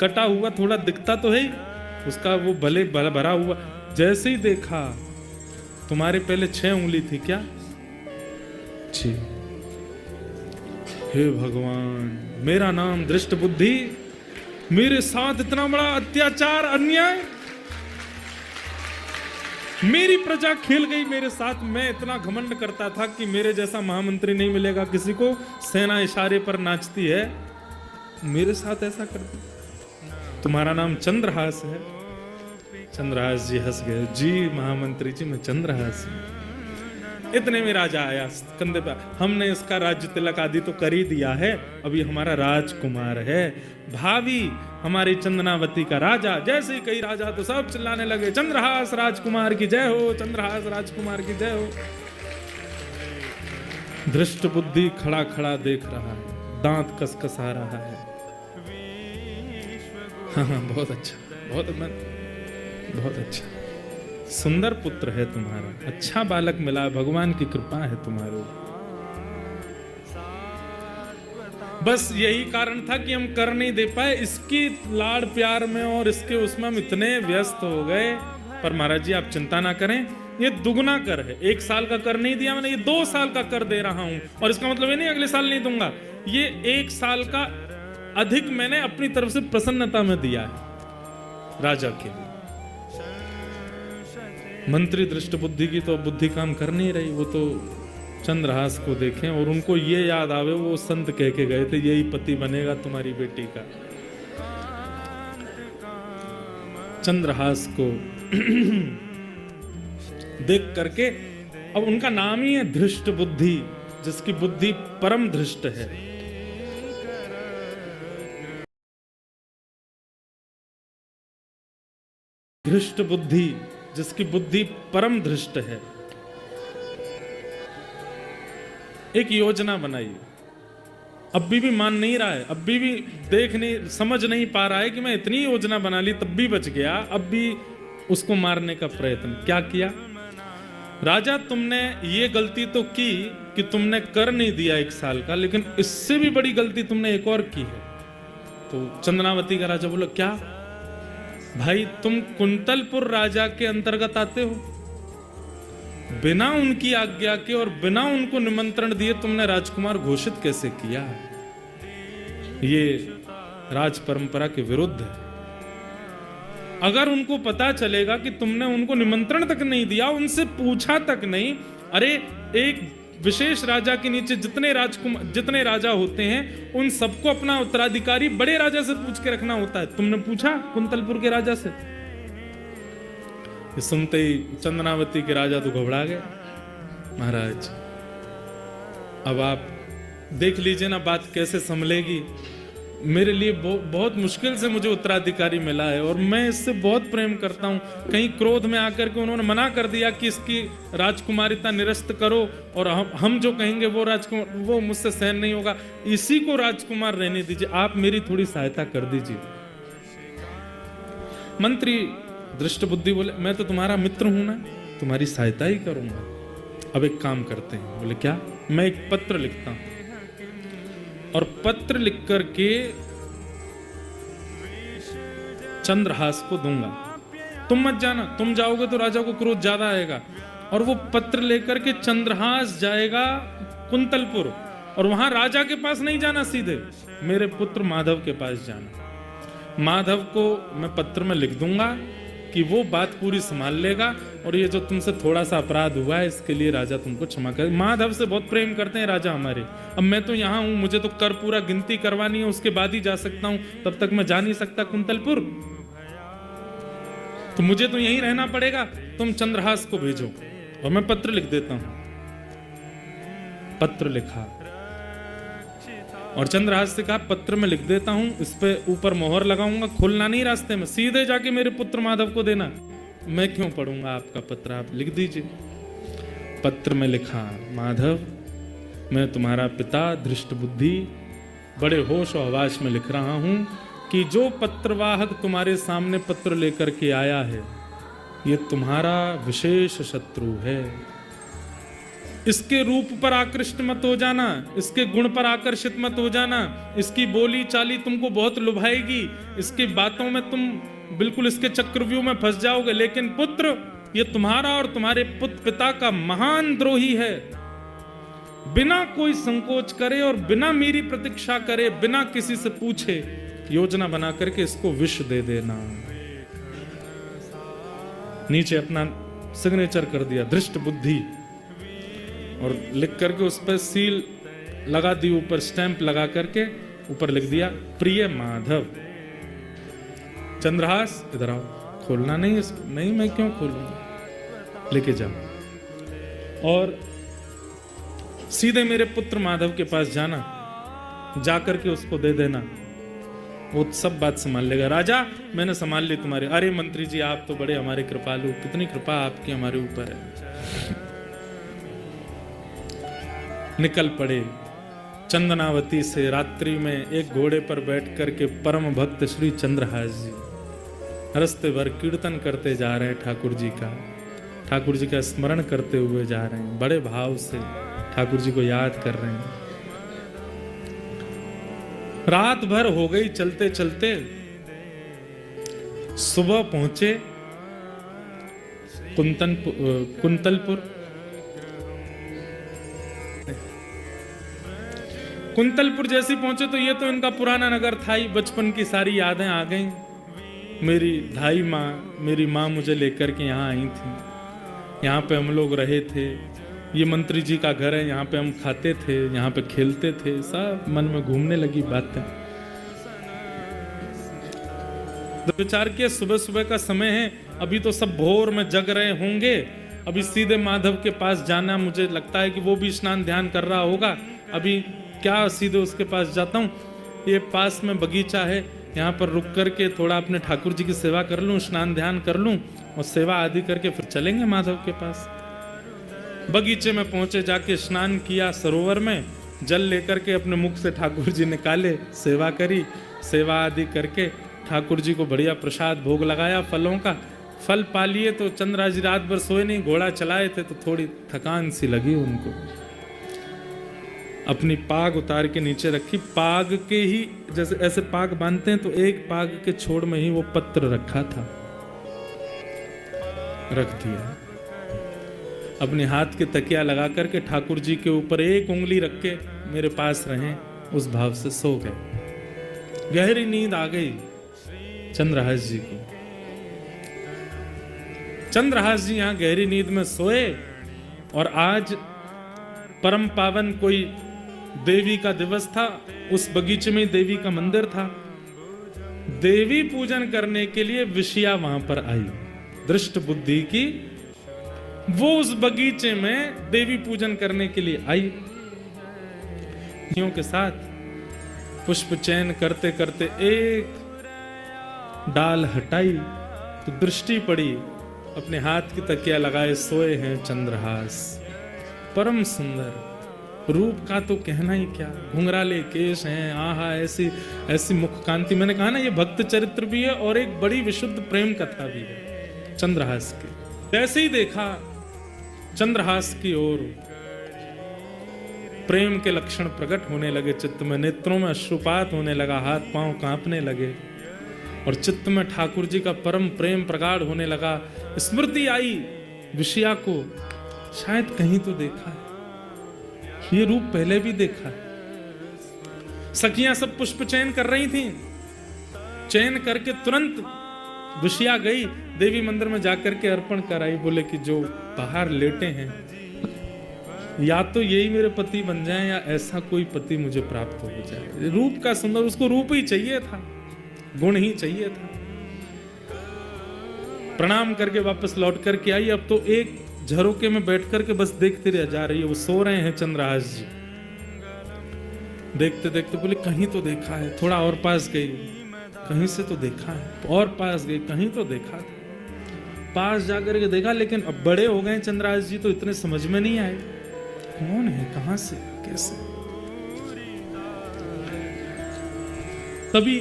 कटा हुआ थोड़ा दिखता तो है, उसका वो भले भरा हुआ, जैसे ही देखा, तुम्हारे पहले 6 उंगली थी क्या? जी। हे भगवान, मेरा नाम दृष्ट बुद्धि, मेरे साथ इतना बड़ा अत्याचार, अन्याय, मेरी प्रजा खेल गई मेरे साथ। मैं इतना घमंड करता था कि मेरे जैसा महामंत्री नहीं मिलेगा किसी को, सेना इशारे पर नाचती है, मेरे साथ ऐसा कर दिया। तुम्हारा नाम चंद्रहास है? चंद्रहास जी हंस गए। जी महामंत्री जी, मैं चंद्रहास हूं। इतने में राजा आया कंधे पे। हमने इसका राज्य तिलक आदि तो कर ही दिया है, अभी हमारा राजकुमार है, भावी हमारी चंदनावती का राजा। जैसे ही कई राजा तो सब चिल्लाने लगे, चंद्रहास राजकुमार की जय हो, चंद्रहास राजकुमार की जय हो। दृष्ट बुद्धि खड़ा खड़ा देख रहा है, दांत कसकसा रहा है। हाँ, बहुत अच्छा, बहुत अच्छा, सुंदर पुत्र है तुम्हारा, अच्छा बालक मिला, भगवान की कृपा है तुम्हारे। बस यही कारण था कि हम कर नहीं दे पाए, इसकी लाड़ प्यार में और इसके उसमें हम इतने व्यस्त हो गए। पर महाराज जी आप चिंता ना करें, ये दुगना कर है। 1 साल का कर नहीं दिया मैंने, ये 2 साल का कर दे रहा हूं। और इसका मतलब ये नहीं अगले साल नहीं दूंगा, ये 1 साल का अधिक मैंने अपनी तरफ से प्रसन्नता में दिया है राजा के लिए। मंत्री दृष्ट बुद्धि की तो बुद्धि काम कर नहीं रही, वो तो चंद्रहास को देखें और उनको ये याद आवे, वो संत कह के गए थे यही पति बनेगा तुम्हारी बेटी का। चंद्रहास को देख करके, अब उनका नाम ही है धृष्ट बुद्धि, जिसकी बुद्धि परम धृष्ट है। धृष्ट बुद्धि, जिसकी बुद्धि परम धृष्ट है। एक योजना बनाई, अब भी मान नहीं रहा है, अब भी देख नहीं, समझ नहीं पा रहा है कि मैं इतनी योजना बना ली तब भी बच गया, अब भी उसको मारने का प्रयत्न। क्या किया? राजा तुमने ये गलती तो की कि तुमने कर नहीं दिया 1 साल का, लेकिन इससे भी बड़ी गलती तुमने एक और की है। तो चंदनावती का राजा बोला, क्या भाई, तुम कुंतलपुर राजा के अंतर्गत आते हो, बिना उनकी आज्ञा के और बिना उनको निमंत्रण दिए तुमने राजकुमार घोषित कैसे किया? ये राज परंपरा के विरुद्ध है। अगर उनको पता चलेगा कि तुमने उनको निमंत्रण तक नहीं दिया, उनसे पूछा तक नहीं, अरे एक विशेष राजा के नीचे जितने राजा होते हैं उन सबको अपना उत्तराधिकारी बड़े राजा से पूछ के रखना होता है। तुमने पूछा कुंतलपुर के राजा से? ये सुनते ही चंदनावती के राजा तो घबरा गए। महाराज अब आप देख लीजिए ना बात कैसे संभलेगी। मेरे लिए बहुत मुश्किल से मुझे उत्तराधिकारी मिला है और मैं इससे बहुत प्रेम करता हूँ। कहीं क्रोध में आकर के उन्होंने मना कर दिया कि इसकी राजकुमारिता निरस्त करो और हम जो कहेंगे वो राजकुमार, वो मुझसे सहन नहीं होगा, इसी को राजकुमार रहने दीजिए, आप मेरी थोड़ी सहायता कर दीजिए। मंत्री दृष्ट बुद्धि बोले मैं तो तुम्हारा मित्र हूं ना, तुम्हारी सहायता ही करूंगा। अब एक काम करते हैं। बोले क्या? मैं एक पत्र लिखता हूं और पत्र लिख करके चंद्रहास को दूंगा, तुम मत जाना, तुम जाओगे तो राजा को क्रोध ज्यादा आएगा। और वो पत्र लेकर के चंद्रहास जाएगा कुंतलपुर और वहां राजा के पास नहीं जाना, सीधे मेरे पुत्र माधव के पास जाना। माधव को मैं पत्र में लिख दूंगा कि वो बात पूरी संभाल लेगा और ये जो तुमसे थोड़ा सा अपराध हुआ है इसके लिए राजा तुमको क्षमा करे। माधव से बहुत प्रेम करते हैं राजा हमारे। अब मैं तो यहाँ हूं, मुझे तो कर पूरा गिनती करवानी है, उसके बाद ही जा सकता हूं, तब तक मैं जा नहीं सकता कुंतलपुर, तो मुझे तो यहीं रहना पड़ेगा। तुम चंद्रहास को भेजो और मैं पत्र लिख देता हूं। पत्र लिखा और चंद्रहास से कहा पत्र में लिख देता हूं, इस पे ऊपर मोहर लगाऊंगा, खुलना नहीं रास्ते में, सीधे जाके मेरे पुत्र माधव को देना। मैं क्यों पढ़ूंगा आपका पत्र, आप लिख दीजिए। पत्र में लिखा, माधव मैं तुम्हारा पिता दृष्ट बुद्धि बड़े होश और हवास में लिख रहा हूं कि जो पत्रवाहक तुम्हारे सामने पत्र लेकर के आया है ये तुम्हारा विशेष शत्रु है। इसके रूप पर आकृष्ट मत हो जाना, इसके गुण पर आकर्षित मत हो जाना, इसकी बोली चाली तुमको बहुत लुभाएगी, इसकी बातों में तुम बिल्कुल इसके चक्रव्यूह में फंस जाओगे। लेकिन पुत्र ये तुम्हारा और तुम्हारे पुत्र पिता का महान द्रोही है। बिना कोई संकोच करे और बिना मेरी प्रतीक्षा करे, बिना किसी से पूछे योजना बना करके इसको विष दे देना। नीचे अपना सिग्नेचर कर दिया दृष्ट बुद्धि और लिख करके उस पर सील लगा दी, ऊपर स्टैंप लगा करके ऊपर लिख दिया प्रिय माधव। चंद्रहास इधर आओ, खोलना नहीं इसको। नहीं मैं क्यों खोलूंगा, लेके जाओ और सीधे मेरे पुत्र माधव के पास जाना, जाकर के उसको दे देना, वो सब बात संभाल लेगा। राजा मैंने संभाल ली तुम्हारी। अरे मंत्री जी आप तो बड़े हमारे कृपालु, कितनी कृपा आपकी हमारे ऊपर है। निकल पड़े चंदनावती से। रात्रि में एक घोड़े पर बैठ करके परम भक्त श्री चंद्रहास जी रास्ते भर कीर्तन करते जा रहे हैं ठाकुर जी का स्मरण करते हुए जा रहे हैं, बड़े भाव से ठाकुर जी को याद कर रहे हैं। रात भर हो गई चलते चलते, सुबह पहुंचे कुंतलपुर। कुंतलपुर जैसे पहुंचे तो ये तो इनका पुराना नगर था ही, बचपन की सारी यादें आ गई। मेरी धाई माँ, मेरी माँ मुझे लेकर के यहाँ आई थी, यहाँ पे हम लोग रहे थे, ये मंत्री जी का घर है, यहाँ पे हम खाते थे, यहाँ पे खेलते थे, सब मन में घूमने लगी बातें। तो विचार किया सुबह सुबह का समय है, अभी तो सब भोर में जग रहे होंगे, अभी सीधे माधव के पास जाना, मुझे लगता है कि वो भी स्नान ध्यान कर रहा होगा, अभी क्या सीधे उसके पास जाता हूँ। ये पास में बगीचा है, यहाँ पर रुक करके थोड़ा अपने ठाकुर जी की सेवा कर लूँ, स्नान ध्यान कर लूँ और सेवा आदि करके फिर चलेंगे माधव के पास। बगीचे में पहुंचे, जाके स्नान किया, सरोवर में जल लेकर के अपने मुख से ठाकुर जी निकाले, सेवा करी, सेवा आदि करके ठाकुर जी को बढ़िया प्रसाद भोग लगाया फलों का। फल पा लिए तो चंद्रहास जी रात भर सोए नहीं, घोड़ा चलाए थे तो थोड़ी थकान सी लगी उनको। अपनी पाग उतार के नीचे रखी, पाग के ही जैसे ऐसे पाग बांधते हैं तो एक पाग के छोड़ में ही वो पत्र रखा था, रख दिया। अपने हाथ के तकिया लगा करके ठाकुर जी के ऊपर एक उंगली रख के मेरे पास रहे, उस भाव से सो गए। गहरी नींद आ गई चंद्रहास जी को। चंद्रहास जी यहां गहरी नींद में सोए और आज परम पावन कोई देवी का दिवस था, उस बगीचे में देवी का मंदिर था। देवी पूजन करने के लिए विषया वहां पर आई। दृष्ट बुद्धि की। वो उस बगीचे में देवी पूजन करने के लिए आई, के साथ पुष्प चयन करते करते एक डाल हटाई तो दृष्टि पड़ी, अपने हाथ की तकिया लगाए सोए हैं चंद्रहास। परम सुंदर रूप का तो कहना ही क्या, घुंघराले केश हैं, आहा ऐसी ऐसी मुख कांति। मैंने कहा ना ये भक्त चरित्र भी है और एक बड़ी विशुद्ध प्रेम कथा भी है चंद्रहास की। जैसे ही देखा चंद्रहास की ओर, प्रेम के लक्षण प्रकट होने लगे चित्त में, नेत्रों में अश्रुपात होने लगा, हाथ पांव कांपने लगे और चित्त में ठाकुर जी का परम प्रेम प्रगाढ़ होने लगा। स्मृति आई विषया को, शायद कहीं तो देखा है ये रूप, पहले भी देखा है। सखियां सब पुष्प चयन कर रही थीं, चयन करके तुरंत विषया गई देवी मंदिर में जाकर के अर्पण कराई। बोले कि जो बाहर लेटे हैं या तो यही मेरे पति बन जाएं या ऐसा कोई पति मुझे प्राप्त हो जाए। रूप का सुंदर, उसको रूप ही चाहिए था, गुण ही चाहिए था। प्रणाम करके वापस लौट करके आई। अब तो एक झरोके में बैठ करके बस देखते रह जा रही है। वो सो रहे हैं चंद्रहास जी, देखते देखते बोले कहीं तो देखा है। थोड़ा और पास गई, कहीं से तो देखा है। और पास गई, कहीं तो देखा था। पास जाकर के देखा, लेकिन अब बड़े हो गए चंद्रहास जी तो इतने समझ में नहीं आए कौन है, कहां से, कैसे। तभी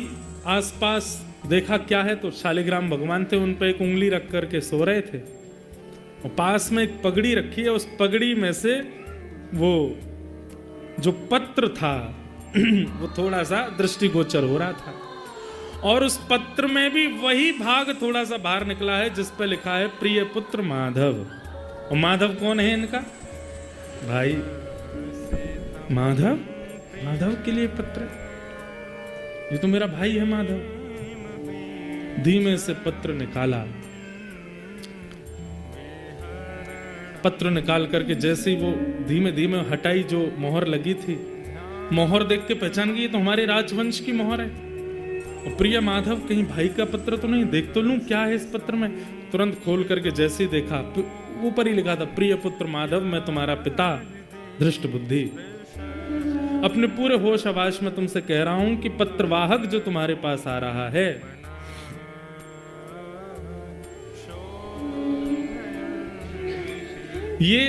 आसपास देखा क्या है, तो शालिग्राम भगवान थे, उन पे एक उंगली रख करके सो रहे थे और पास में एक पगड़ी रखी है। उस पगड़ी में से वो जो पत्र था वो थोड़ा सा दृष्टिगोचर हो रहा था और उस पत्र में भी वही भाग थोड़ा सा बाहर निकला है जिस पे लिखा है प्रिय पुत्र माधव। और माधव कौन है इनका भाई? माधव, माधव के लिए पत्र, ये तो मेरा भाई है माधव। धीमे से पत्र निकाला, पत्र निकाल करके जैसे ही वो धीमे धीमे हटाई, जो मोहर लगी थी, मोहर देख के पहचान गई तो हमारे राजवंश की मोहर है। और प्रिय माधव, कहीं भाई का पत्र तो नहीं, देख तो लूं क्या है इस पत्र में। तुरंत खोल करके जैसे ही देखा, ऊपर ही लिखा था प्रिय पुत्र माधव, मैं तुम्हारा पिता धृष्ट बुद्धि अपने पूरे होश आवाज में तुमसे कह रहा हूं कि पत्रवाहक जो तुम्हारे पास आ रहा है, ये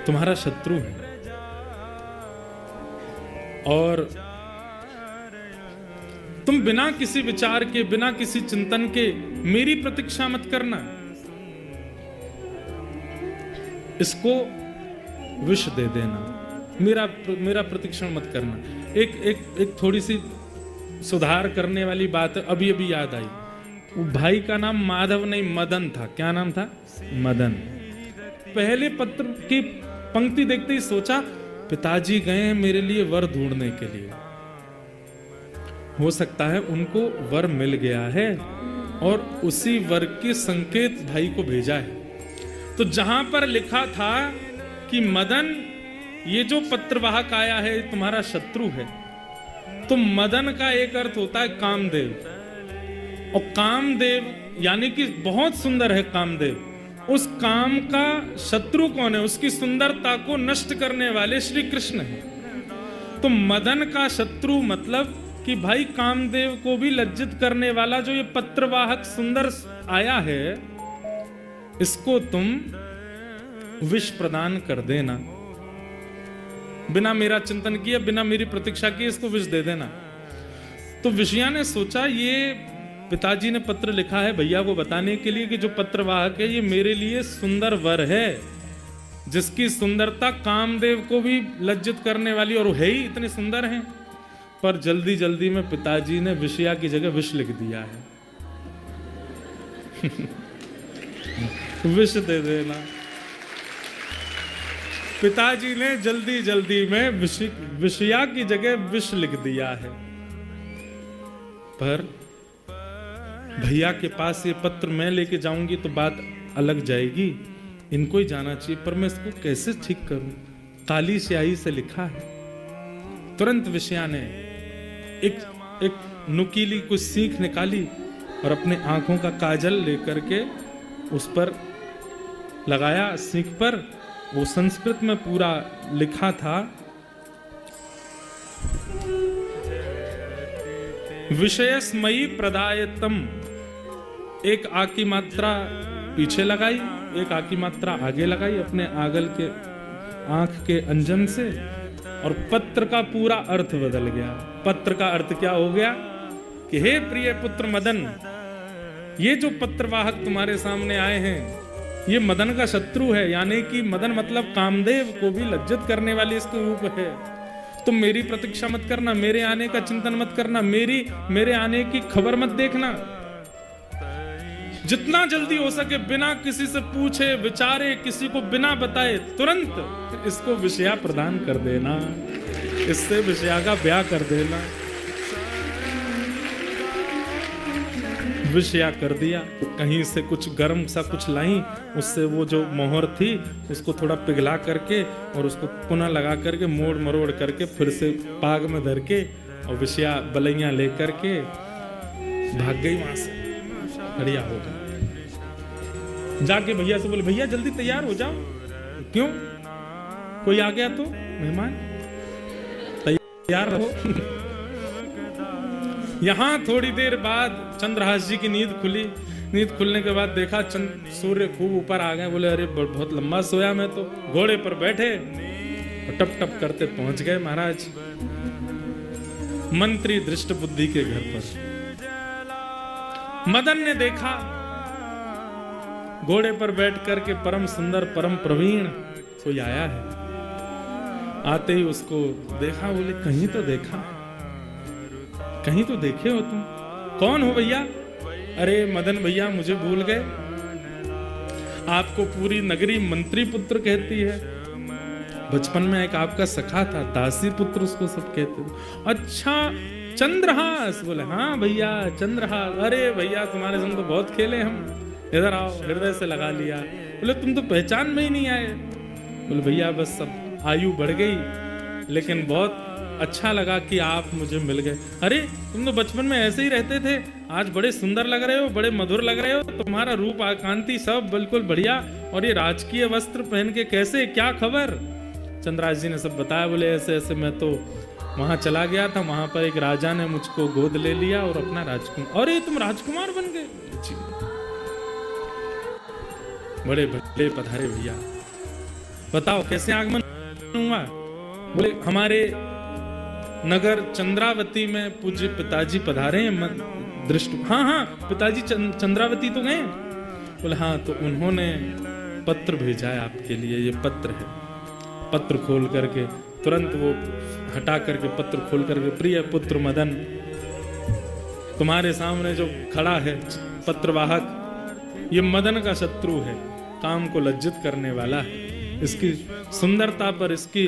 तुम्हारा शत्रु है और तुम बिना किसी विचार के, बिना किसी चिंतन के मेरी प्रतीक्षा मत करना, इसको विष दे देना, मेरा प्रतीक्षण मत करना। एक थोड़ी सी सुधार करने वाली बात अभी अभी याद आई। वो भाई का नाम माधव नहीं मदन था। क्या नाम था? मदन। पहले पत्र की पंक्ति देखते ही सोचा पिताजी गए हैं मेरे लिए वर ढूंढने के लिए, हो सकता है उनको वर मिल गया है और उसी वर के संकेत भाई को भेजा है। तो जहां पर लिखा था कि मदन, ये जो पत्रवाहक आया है तुम्हारा शत्रु है, तो मदन का एक अर्थ होता है कामदेव, और कामदेव यानी कि बहुत सुंदर है कामदेव। उस काम का शत्रु कौन है? उसकी सुंदरता को नष्ट करने वाले श्री कृष्ण हैं। तो मदन का शत्रु मतलब कि भाई कामदेव को भी लज्जित करने वाला जो ये पत्रवाहक सुंदर आया है, इसको तुम विष प्रदान कर देना, बिना मेरा चिंतन किए, बिना मेरी प्रतीक्षा किए इसको विष दे देना। तो विषया ने सोचा ये पिताजी ने पत्र लिखा है भैया को बताने के लिए कि जो पत्रवाहक है ये मेरे लिए सुंदर वर है, जिसकी सुंदरता कामदेव को भी लज्जित करने वाली, और है ही इतने सुंदर हैं। पर जल्दी जल्दी में पिताजी ने विषया की जगह विष लिख दिया है। विष दे देना। पिताजी ने जल्दी जल्दी में विषया की जगह विष लिख दिया है। पर भैया के पास ये पत्र मैं लेके जाऊंगी तो बात अलग जाएगी, इनको ही जाना चाहिए, पर मैं इसको कैसे ठीक करूं? काली स्याही से लिखा है। तुरंत विषया ने एक नुकीली कुछ सीख निकाली और अपने आंखों का काजल लेकर के उस पर लगाया, सीख पर। वो संस्कृत में पूरा लिखा था, विषयस्मयी प्रदायतम। एक आ की मात्रा पीछे लगाई, एक आ की मात्रा आगे लगाई अपने आगल के आंख के अंजन से, और पत्र का पूरा अर्थ बदल गया। पत्र का अर्थ क्या हो गया कि हे प्रिय पुत्र मदन, ये जो पत्रवाहक तुम्हारे सामने आए हैं ये मदन का शत्रु है। यानी कि मदन मतलब कामदेव को भी लज्जित करने वाली इसके रूप है। तुम मेरी प्रतीक्षा मत करना, मेरे आने का चिंतन मत करना, मेरे आने की खबर मत देखना। जितना जल्दी हो सके बिना किसी से पूछे विचारे, किसी को बिना बताए तुरंत इसको विषया प्रदान कर देना, इससे विषया का ब्याह कर देना। विषया कर दिया। कहीं से कुछ गर्म सा कुछ लाई, उससे वो जो मोहर थी उसको थोड़ा पिघला करके और उसको पुनः लगा करके मोड़ मरोड़ करके फिर से पाग में धर के और विषया बलैया लेकर के भाग गई वहां से। बढ़िया हो गया। जाके भैया से बोले, भैया जल्दी तैयार हो जाओ। क्यों? कोई आ गया तो मेहमान, तैयार रहो। यहां थोड़ी देर बाद चंद्रहास जी की नींद खुली। नींद खुलने के बाद देखा सूर्य खूब ऊपर आ गए। बोले, अरे बहुत लंबा सोया मैं तो। घोड़े पर बैठे टप टप करते पहुंच गए महाराज मंत्री दृष्ट बुद्धि के घर पर। मदन ने देखा घोड़े पर बैठ करके परम सुंदर परम प्रवीण कोई आया है। आते ही उसको देखा, बोले कहीं तो देखा, कहीं तो देखे हो तुम। कौन हो भैया? अरे मदन भैया मुझे भूल गए, आपको पूरी नगरी मंत्री पुत्र कहती है। बचपन में एक आपका सखा था, दासी पुत्र उसको सब कहते थे। अच्छा चंद्रहास? बोले हाँ भैया चंद्रहास। अरे भैया तुम्हारे संग तो बहुत खेले हम, इधर आओ। हृदय से लगा लिया। बोले तुम तो पहचान में ही नहीं आए। बोले भैया बस सब आयु बढ़ गई, लेकिन बहुत अच्छा लगा कि आप मुझे मिल गए। अरे तुम तो बचपन में ऐसे ही रहते थे, आज बड़े सुंदर लग रहे हो, बड़े मधुर लग रहे हो, तुम्हारा रूप आकांति सब बिल्कुल बढ़िया। और ये राजकीय वस्त्र पहन के कैसे, क्या खबर? चंद्रहास जी ने सब बताया। बोले ऐसे ऐसे मैं तो वहां चला गया था, वहां पर एक राजा ने मुझको गोद ले लिया और अपना राजकुमार। अरे तुम राजकुमार बन गए? बड़े बड़े पधारे भैया, बताओ कैसे आगमन हुआ? बोले हमारे नगर चंद्रावती में पूज्य पिताजी पधारे हैं दृष्ट। हाँ हाँ पिताजी चंद्रावती तो गए। बोले हाँ, तो उन्होंने पत्र भेजा है आपके लिए, ये पत्र है। पत्र खोल करके तुरंत वो हटा करके पत्र खोल करके, प्रिय पुत्र मदन, तुम्हारे सामने जो खड़ा है पत्रवाहक, ये मदन का शत्रु है, काम को लज्जित करने वाला है। इसकी सुंदरता पर, इसकी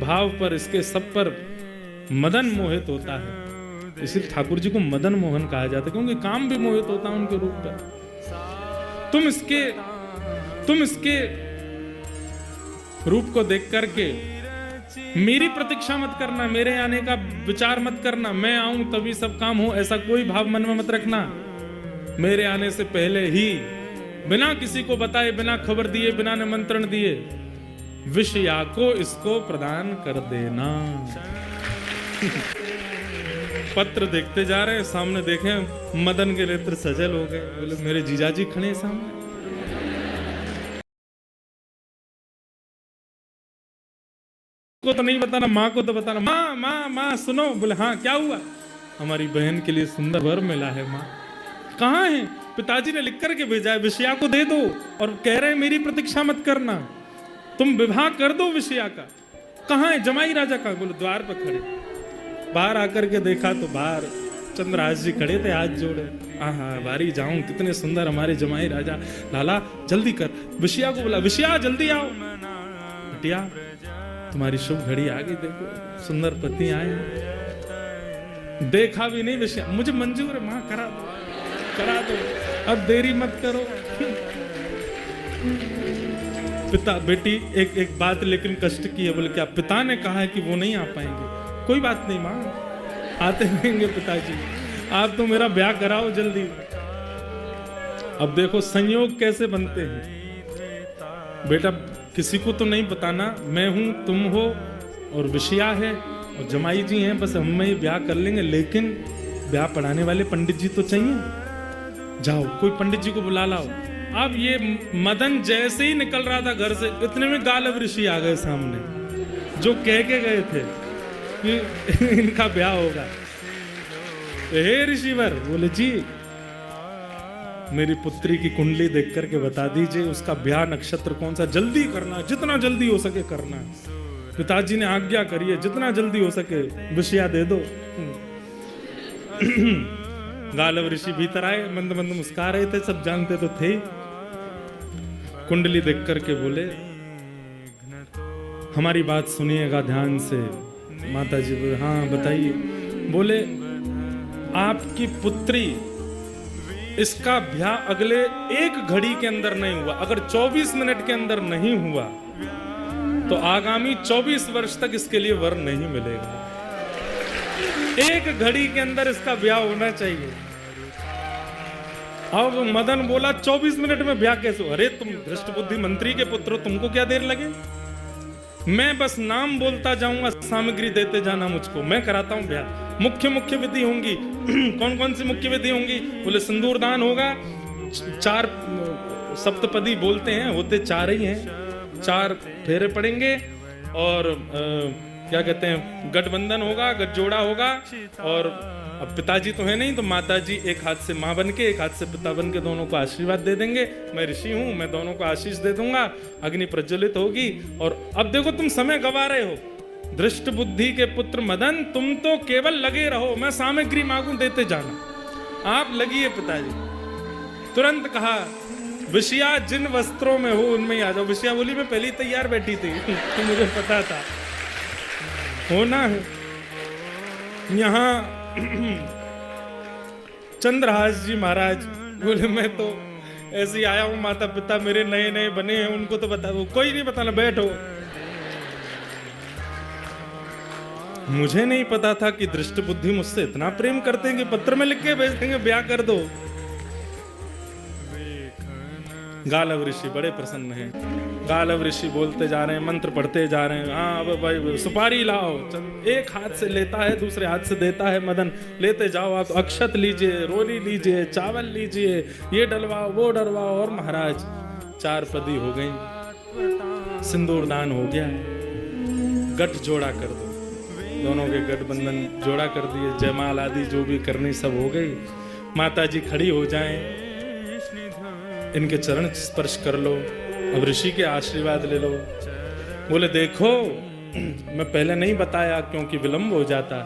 भाव पर, इसके सब पर मदन मोहित होता है। इसलिए ठाकुर जी को मदन मोहन कहा जाता है, क्योंकि काम भी मोहित होता है उनके रूप पर। तुम इसके रूप को देख करके मेरी प्रतीक्षा मत करना, मेरे आने का विचार मत करना, मैं आऊं तभी सब काम हो, ऐसा कोई भाव मन में मत रखना। मेरे आने से पहले ही बिना किसी को बताए, बिना खबर दिए, बिना निमंत्रण दिए विषया को इसको प्रदान कर देना। पत्र देखते जा रहे हैं, सामने देखें मदन के नेत्र सजल हो गए। बोले मेरे जीजाजी खड़े सामने। को तो नहीं बताना, माँ को तो बताना। माँ माँ माँ सुनो। बोले हाँ क्या हुआ? हमारी बहन के लिए सुंदर वर मिला है माँ। कहाँ है? पिताजी ने लिख करके भेजा है, विषया को दे दो, और कह रहे हैं मेरी प्रतीक्षा मत करना, तुम विवाह कर दो विषया का। कहाँ है जमाई राजा का? बोले द्वार पर खड़े। बाहर आकर के देखा तो बाहर चंद्रहास जी खड़े थे हाथ जोड़े। हाँ बारी जाऊं, कितने सुंदर हमारे जमाई राजा। लाला जल्दी कर। विषया को बोला, विषया जल्दी आओ। बिटिया तुम्हारी शुभ घड़ी आ गई, देखो सुंदर पति आए। देखा भी नहीं विषया, मुझे मंजूर है माँ, करा दो करा दो, अब देरी मत करो। पिता बेटी एक बात लेकिन कष्ट की है। बोले क्या? पिता ने कहा है कि वो नहीं आ पाएंगे। कोई बात नहीं माँ, आते रहेंगे पिताजी। आप तो मेरा ब्याह कराओ जल्दी। अब देखो संयोग कैसे बनते हैं। बेटा किसी को तो नहीं बताना, मैं हूं, तुम हो और विषया है और जमाई जी हैं, बस हम में ये ब्याह कर लेंगे। लेकिन ब्याह पढ़ाने वाले पंडित जी तो चाहिए। जाओ कोई पंडित जी को बुला लाओ। अब ये मदन जैसे ही निकल रहा था घर से, इतने में गालव ऋषि आ गए सामने, जो कह के गए थे कि इनका ब्याह होगा। हे ऋषिवर, बोले जी मेरी पुत्री की कुंडली देख करके बता दीजिए उसका ब्याह नक्षत्र कौन सा, जल्दी करना, जितना जल्दी हो सके करना। पिताजी ने आज्ञा करी है, जितना जल्दी हो सके विषया दे दो। गालव ऋषि भीतर आए, मंद मंद मुस्कुरा रहे थे, सब जानते तो थे। कुंडली देख करके बोले हमारी बात सुनिएगा ध्यान से। माता जी बोले हाँ बताइए। बोले आपकी पुत्री, इसका ब्याह अगले 1 घड़ी के अंदर नहीं हुआ, अगर 24 मिनट के अंदर नहीं हुआ तो आगामी 24 वर्ष तक इसके लिए वर नहीं मिलेगा। 1 घड़ी के अंदर इसका ब्याह होना चाहिए। अब मदन बोला 24 मिनट में ब्याह कैसे? अरे तुम दृष्ट बुद्धि मंत्री के पुत्र हो, तुमको क्या देर लगे? मैं बस नाम बोलता जाऊंगा, सामग्री देते जाना मुझको, मैं कराता हूं ब्याह। मुख्य विधि होंगी। कौन कौन सी मुख्य विधि होंगी? बोले सिंदूर दान होगा, 4 सप्तपदी बोलते हैं, होते 4 ही हैं, 4 फेरे पड़ेंगे और क्या कहते हैं गठबंधन होगा, गठजोड़ा होगा। और अब पिताजी तो है नहीं, तो माताजी एक हाथ से माँ बन के एक हाथ से पिता बन के दोनों को आशीर्वाद दे देंगे। मैं ऋषि हूं, मैं दोनों को आशीष दे दूंगा, अग्नि प्रज्वलित होगी। और अब देखो तुम समय गवा रहे हो, दृष्ट बुद्धि के पुत्र मदन, तुम तो केवल लगे रहो, मैं सामग्री मांगू देते जाना। आप लगिए पिताजी। तुरंत कहा विषया जिन वस्त्रों में हो उनमें ही आ जाओ। विषया बोली मैं पहले ही तैयार बैठी थी तो मुझे पता था होना है। यहाँ चंद्रहास जी महाराज बोले मैं तो ऐसे ही आया हूं, माता पिता मेरे नए नए बने हैं, उनको तो बता दो। कोई नहीं बताना, बैठो। मुझे नहीं पता था कि दृष्ट बुद्धि मुझसे इतना प्रेम करते हैं कि पत्र में लिख के भेज देंगे ब्याह कर दो। गालव ऋषि बड़े प्रसन्न हैं। गालव ऋषि बोलते जा रहे हैं, मंत्र पढ़ते जा रहे हैं। हाँ अब भाई सुपारी लाओ। एक हाथ से लेता है, दूसरे हाथ से देता है मदन। लेते जाओ आप, अक्षत लीजिए, रोली लीजिए, चावल लीजिए, ये डलवाओ वो डलवाओ। और महाराज 4 पदी हो गई, सिंदूर दान हो गया, गठ जोड़ा कर दो। दोनों के गठबंधन जोड़ा कर दिए, जयमाल आदि जो भी करनी सब हो गई। माता जी खड़ी हो जाएं, इनके चरण स्पर्श कर लो, अब ऋषि के आशीर्वाद ले लो। बोले देखो मैं पहले नहीं बताया क्योंकि विलंब हो जाता,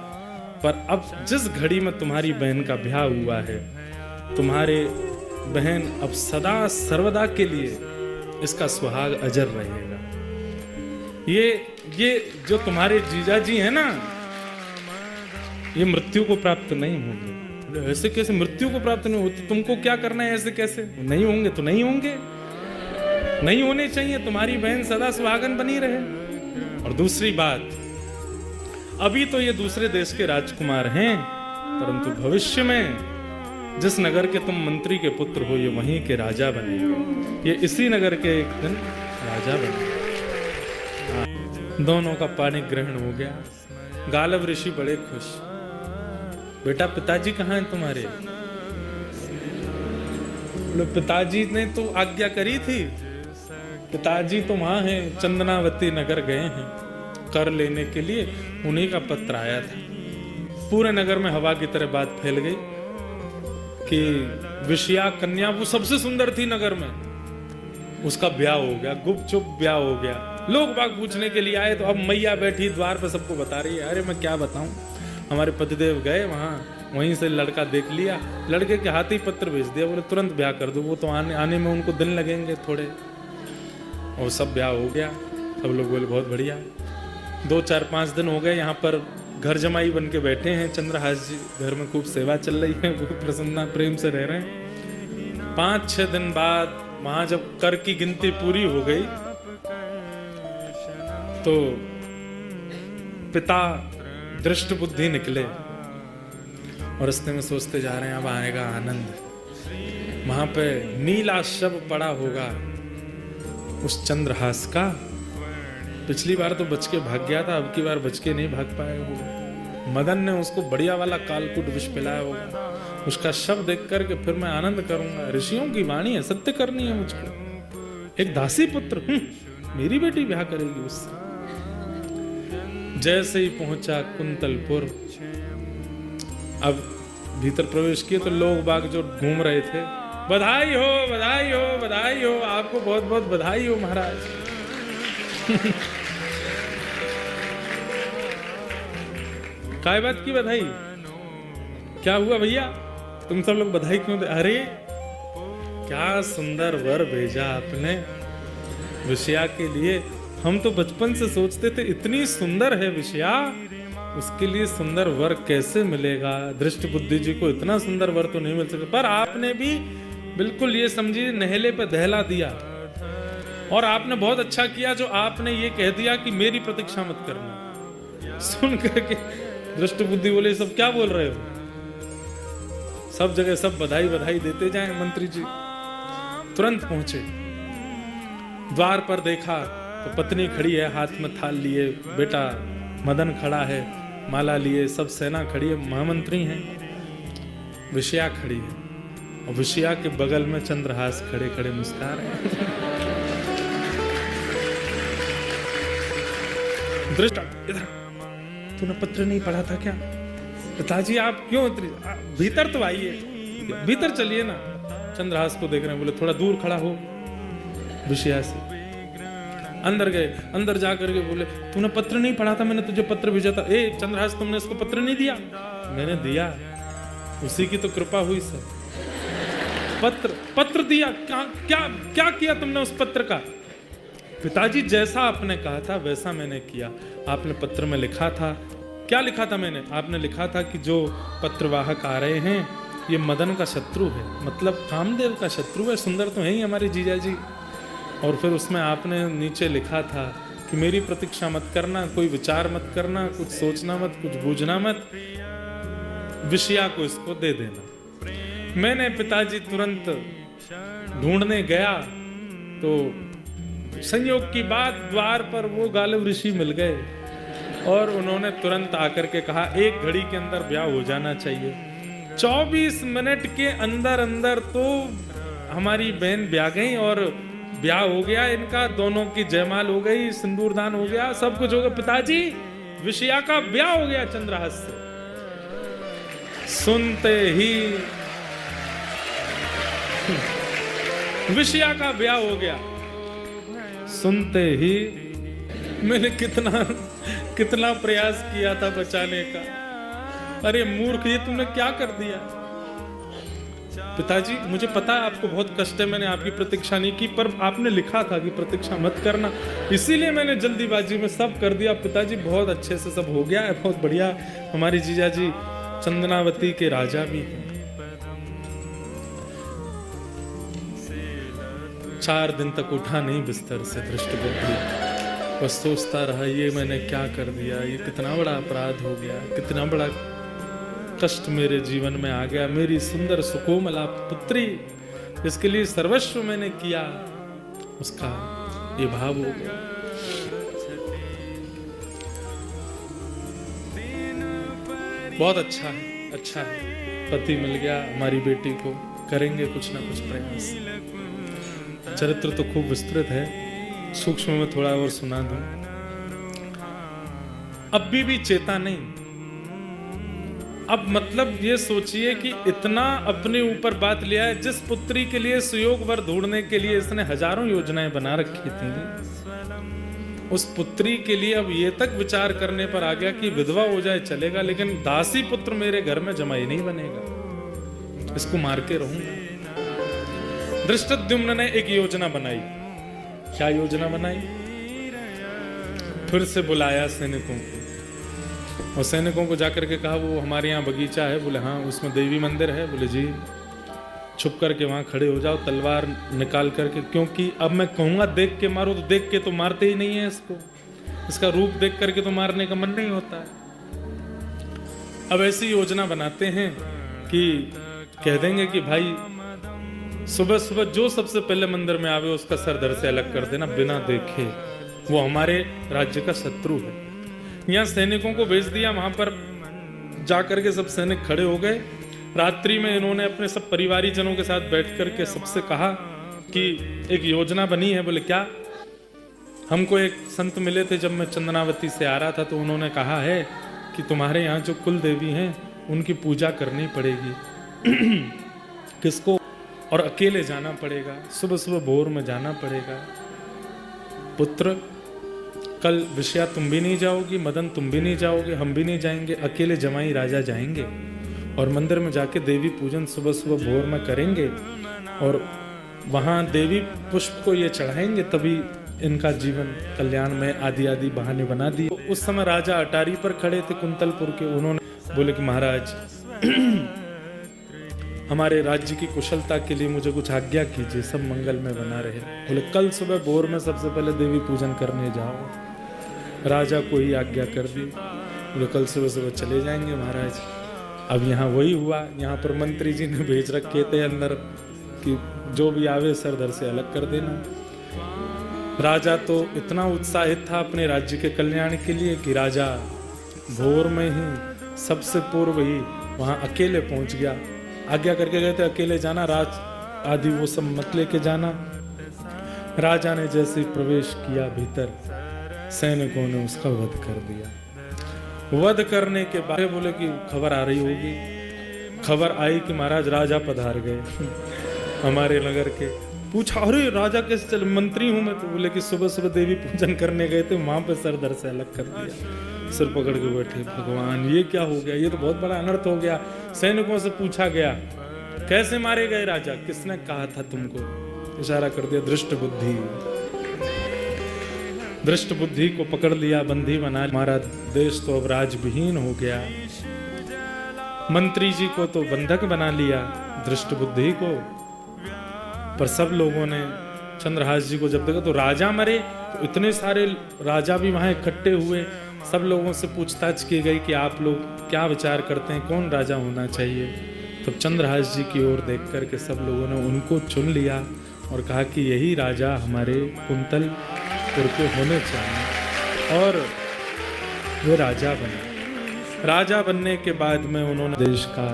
पर अब जिस घड़ी में तुम्हारी बहन का ब्याह हुआ है, तुम्हारे बहन अब सदा सर्वदा के लिए इसका सुहाग अजर रहेगा। ये जो तुम्हारे जीजा जी है ना, ये मृत्यु को प्राप्त नहीं होंगे। ऐसे कैसे मृत्यु को प्राप्त नहीं होती? तुमको क्या करना है? ऐसे कैसे नहीं होंगे? तो नहीं होंगे, नहीं होने चाहिए। तुम्हारी बहन सदा सुहागन बनी रहे। और दूसरी बात, अभी तो ये दूसरे देश के राजकुमार हैं, परंतु भविष्य में जिस नगर के तुम मंत्री के पुत्र हो, ये वहीं के राजा बनेंगे। ये इसी नगर के एक दिन राजा बनेंगे। दोनों का पानी ग्रहण हो गया। गालव ऋषि बड़े खुश। बेटा पिताजी कहाँ हैं तुम्हारे? बोले पिताजी ने तो आज्ञा करी थी, पिताजी तो वहां हैं, चंदनावती नगर गए हैं कर लेने के लिए। उन्हीं का पत्र आया था। पूरे नगर में हवा की तरह बात फैल गई कि विषया कन्या, वो सबसे सुंदर थी नगर में, उसका ब्याह हो गया, गुपचुप ब्याह हो गया। लोग बाग पूछने के लिए आए तो अब मैया बैठी द्वार पर सबको बता रही है। अरे मैं क्या बताऊं, हमारे पतिदेव गए वहां, वहीं से लड़का देख लिया, लड़के के हाथ ही पत्र भेज दिया, बोले तुरंत ब्याह कर दो। वो तो आने में उनको दिन लगेंगे थोड़े। और सब ब्याह हो गया। सब लोग बोले बहुत बढ़िया। 2, 4, 5 दिन हो गए, यहाँ पर घर जमाई बन के बैठे हैं चंद्रहास जी। घर में खूब सेवा चल रही है, खूब प्रसन्ना प्रेम से रह रहे हैं। 5-6 दिन बाद वहां जब कर की गिनती पूरी हो गई तो पिता दृष्ट बुद्धि निकले। और रास्ते में सोचते जा रहे हैं अब आएगा आनंद। वहां पे नीला शव पड़ा होगा उस चंद्रहास का। पिछली बार तो बच के भाग गया था, अब की बार बच के नहीं भाग पाएगा। मदन ने उसको बढ़िया वाला कालकूट विष पिलाया होगा। उसका शव देख करके फिर मैं आनंद करूंगा। ऋषियों की वाणी है, सत्य करनी है मुझको। एक दासी पुत्र, मेरी बेटी ब्याह करेगी उससे। जैसे ही पहुंचा कुंतलपुर, अब भीतर प्रवेश किए तो लोग बाग जो घूम रहे थे, बधाई हो बधाई हो बधाई हो, आपको बहुत बहुत बधाई हो महाराज। काय बात की बधाई? क्या हुआ भैया, तुम सब लोग बधाई क्यों दे? अरे क्या सुंदर वर भेजा आपने विषया के लिए। हम तो बचपन से सोचते थे इतनी सुंदर है विषया, उसके लिए सुंदर वर कैसे मिलेगा। दृष्ट बुद्धि जी को इतना सुंदर वर तो नहीं मिल सकता, पर आपने भी बिल्कुल ये समझिए नहले पे दहला दिया। और आपने बहुत अच्छा किया जो आपने ये कह दिया कि मेरी प्रतीक्षा मत करना। सुन करके दृष्ट बुद्धि बोले सब क्या बोल रहे हो, सब जगह सब बधाई बधाई देते जाएं। मंत्री जी तुरंत पहुंचे, द्वार पर देखा तो पत्नी खड़ी है हाथ में थाल लिए, बेटा मदन खड़ा है माला लिए, सब सेना खड़ी है, महामंत्री हैं, विषया खड़ी है और विषया के बगल में चंद्रहास खड़े खड़े मुस्कुरा रहे हैं। दृष्ट इधर, तूने पत्र नहीं पढ़ा था क्या? पिताजी आप क्यों भीतर तो आइए, भीतर चलिए ना। चंद्रहास को देख रहे हैं, बोले थोड़ा दूर खड़ा हो विषया से। अंदर गए, अंदर जाकर के बोले तूने पत्र नहीं पढ़ा था, मैंने तुझे पत्र भेजा था। ए चंद्रहास, तुमने इसको पत्र नहीं दिया? मैंने दिया, उसी की तो कृपा हुई सर। पत्र दिया? क्या किया तुमने उस पत्र का? पिताजी जैसा आपने कहा था वैसा मैंने किया। आपने पत्र में लिखा था, क्या लिखा था मैंने? आपने लिखा था कि जो पत्रवाहक आ रहे हैं ये मदन का शत्रु है, मतलब कामदेव का शत्रु है। सुंदर तो है ही हमारे जीजा जी। और फिर उसमें आपने नीचे लिखा था कि मेरी प्रतीक्षा मत करना, कोई विचार मत करना, कुछ सोचना मत, कुछ बूझना मत, विषया को इसको दे देना। मैंने पिताजी तुरंत ढूंढने गया तो संयोग की बात द्वार पर वो गालिब ऋषि मिल गए और उन्होंने तुरंत आकर के कहा एक घड़ी के अंदर ब्याह हो जाना चाहिए। 24 मिनट के अंदर अंदर तो हमारी बहन ब्याह गई और ब्याह हो गया इनका, दोनों की जयमाल हो गई, सिंदूरदान हो गया, सब कुछ हो गया। पिताजी विषया का ब्याह हो गया चंद्रहास से। सुनते ही विषया का ब्याह हो गया, सुनते ही मैंने कितना प्रयास किया था बचाने का। अरे मूर्ख, ये तुमने क्या कर दिया? पिताजी मुझे पता है आपको बहुत कष्ट है, मैंने आपकी प्रतीक्षा नहीं की, पर आपने लिखा था कि प्रतीक्षा मत करना, इसीलिए मैंने जल्दीबाजी में सब कर दिया। पिताजी बहुत अच्छे से सब हो गया है, बहुत बढ़िया। हमारी जीजा जी चंदनावती के राजा भी हैं। 4 दिन तक उठा नहीं बिस्तर से दृष्ट बुद्धि, बस सोचता रहा ये मैंने क्या कर दिया, ये कितना बड़ा अपराध हो गया, कितना बड़ा कष्ट मेरे जीवन में आ गया। मेरी सुंदर सुकोमला पुत्री जिसके लिए सर्वस्व मैंने किया, उसका ये भाव हो गया। बहुत अच्छा है पति मिल गया हमारी बेटी को, करेंगे कुछ ना कुछ प्रयास। चरित्र तो खूब विस्तृत है, सूक्ष्म में थोड़ा और सुना दूं। अब भी चेता नहीं। अब मतलब ये सोचिए कि इतना अपने ऊपर बात लिया है, जिस पुत्री के लिए सुयोग वर ढूंढने के लिए इसने हजारों योजनाएं बना रखी थी, उस पुत्री के लिए अब ये तक विचार करने पर आ गया कि विधवा हो जाए चलेगा, लेकिन दासी पुत्र मेरे घर में जमाई नहीं बनेगा, इसको मार के रहूंगा। धृष्टद्युम्न ने एक योजना बनाई। क्या योजना बनाई? फिर से बुलाया सैनिकों को और सैनिकों को जाकर के कहा वो हमारे यहाँ बगीचा है। बोले हाँ, उसमें देवी मंदिर है। बोले जी, छुप करके वहां खड़े हो जाओ, तलवार निकाल करके, क्योंकि अब मैं कहूंगा देख के मारो, तो देख के तो मारते ही नहीं है इसको, इसका रूप देख करके तो मारने का मन नहीं होता है। अब ऐसी योजना बनाते हैं कि कह देंगे कि भाई सुबह सुबह जो सबसे पहले मंदिर में आवे उसका सर धड़ से अलग कर देना बिना देखे, वो हमारे राज्य का शत्रु है। यहाँ सैनिकों को भेज दिया, वहां पर जाकर के सब सैनिक खड़े हो गए। रात्रि में इन्होंने अपने सब परिवारी जनों के साथ बैठ करके सबसे कहा कि एक योजना बनी है। बोले क्या? हमको एक संत मिले थे जब मैं चंदनावती से आ रहा था, तो उन्होंने कहा है कि तुम्हारे यहाँ जो कुल देवी हैं उनकी पूजा करनी पड़ेगी। किसको? और अकेले जाना पड़ेगा, सुबह सुबह भोर में जाना पड़ेगा। पुत्र, कल विषया तुम भी नहीं जाओगी, मदन तुम भी नहीं जाओगे, हम भी नहीं जाएंगे, अकेले जमाई राजा जाएंगे और मंदिर में जाके देवी पूजन सुबह सुबह भोर में करेंगे और वहाँ देवी पुष्प को ये चढ़ाएंगे, तभी इनका जीवन कल्याण में आदि आदि बहाने बना दिए। तो उस समय राजा अटारी पर खड़े थे कुंतलपुर के, उन्होंने बोले कि महाराज हमारे राज्य की कुशलता के लिए मुझे कुछ आज्ञा कीजिए, सब मंगल में बना रहे। बोले कल सुबह भोर में सबसे पहले देवी पूजन करने जाओ। राजा को ही आज्ञा कर दी। बोले कल सुबह सुबह चले जाएंगे महाराज। अब यहाँ वही हुआ, यहाँ पर मंत्री जी ने भेज रखे थे अंदर कि जो भी आवे सर धड़ से अलग कर देना। राजा तो इतना उत्साहित था अपने राज्य के कल्याण के लिए कि राजा भोर में ही सबसे पूर्व ही वहाँ अकेले पहुँच गया। आज्ञा करके गए थे अकेले जाना, राज आदि वो सब मत लेके जाना। राजा ने जैसे प्रवेश किया भीतर, सैनिकों ने उसका वध कर दिया। वध करने के बाद बोले कि खबर आ रही होगी। खबर आई कि महाराज राजा पधार गए हमारे नगर के। पूछा अरे राजा कैसे चले? मंत्री हूं मैं। तो बोले कि सुबह सुबह देवी पूजन करने गए थे, वहां पे सर धड़ से अलग कर दिया। सिर पकड़ के बैठे, भगवान ये क्या हो गया? ये तो बहुत बड़ा अनर्थ हो गया। सैनिकों से पूछा गया कैसे मारे गए राजा? किसने कहा था तुमको? इशारा कर दिया दृष्ट बुद्धि। दृष्ट बुद्धि को पकड़ लिया, बंदी बना। हमारा देश तो अब राजविहीन हो गया। मंत्री जी को तो बंधक बना लिया, दृष्ट बुद्धि को। पर सब लोगों ने चंद्रहास जी को जब देखा तो राजा मरे, तो इतने सारे राजा भी वहां इकट्ठे हुए। सब लोगों से पूछताछ की गई कि आप लोग क्या विचार करते हैं, कौन राजा होना चाहिए? तब चंद्रहास जी की ओर देख करके सब लोगों ने उनको चुन लिया और कहा कि यही राजा हमारे कुंतलपुर के होने चाहिए। और वे राजा बने। राजा बनने के बाद में उन्होंने देश का,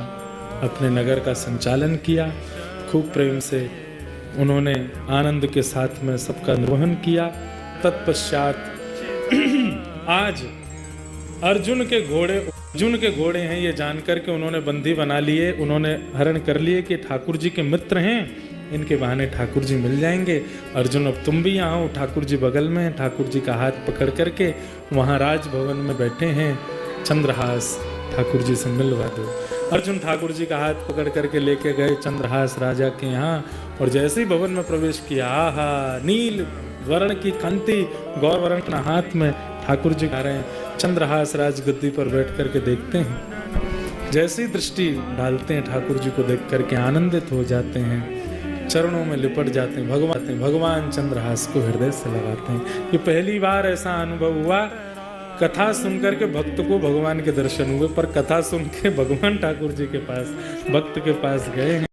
अपने नगर का संचालन किया। खूब प्रेम से उन्होंने आनंद के साथ में सबका निर्वहन किया। तत्पश्चात आज अर्जुन के घोड़े हैं ये जानकर के उन्होंने बंदी बना लिए। उन्होंने हरण कर लिए कि ठाकुर जी के मित्र हैं, इनके बहाने ठाकुर जी मिल जाएंगे। अर्जुन अब तुम भी यहाँ हो, ठाकुर जी बगल में हैं। ठाकुर जी का हाथ पकड़ करके वहाँ राजभवन में बैठे हैं। चंद्रहास ठाकुर जी से मिलवा दो। अर्जुन ठाकुर जी का हाथ पकड़ करके लेके गए चंद्रहास राजा के यहाँ। और जैसे ही भवन में प्रवेश किया, आहा नील वर्ण की कांति गौर वर्ण हाथ में ठाकुर जी आ रहे हैं। चंद्रहास राज गद्दी पर बैठ करके देखते हैं, जैसी दृष्टि डालते हैं ठाकुर जी को देख करके आनंदित हो जाते हैं, चरणों में लिपट जाते हैं। भगवान चंद्रहास को हृदय से लगाते हैं। ये पहली बार ऐसा अनुभव हुआ। कथा सुनकर के भक्त को भगवान के दर्शन हुए, पर कथा सुन के भगवान ठाकुर जी के पास, भक्त के पास गए हैं।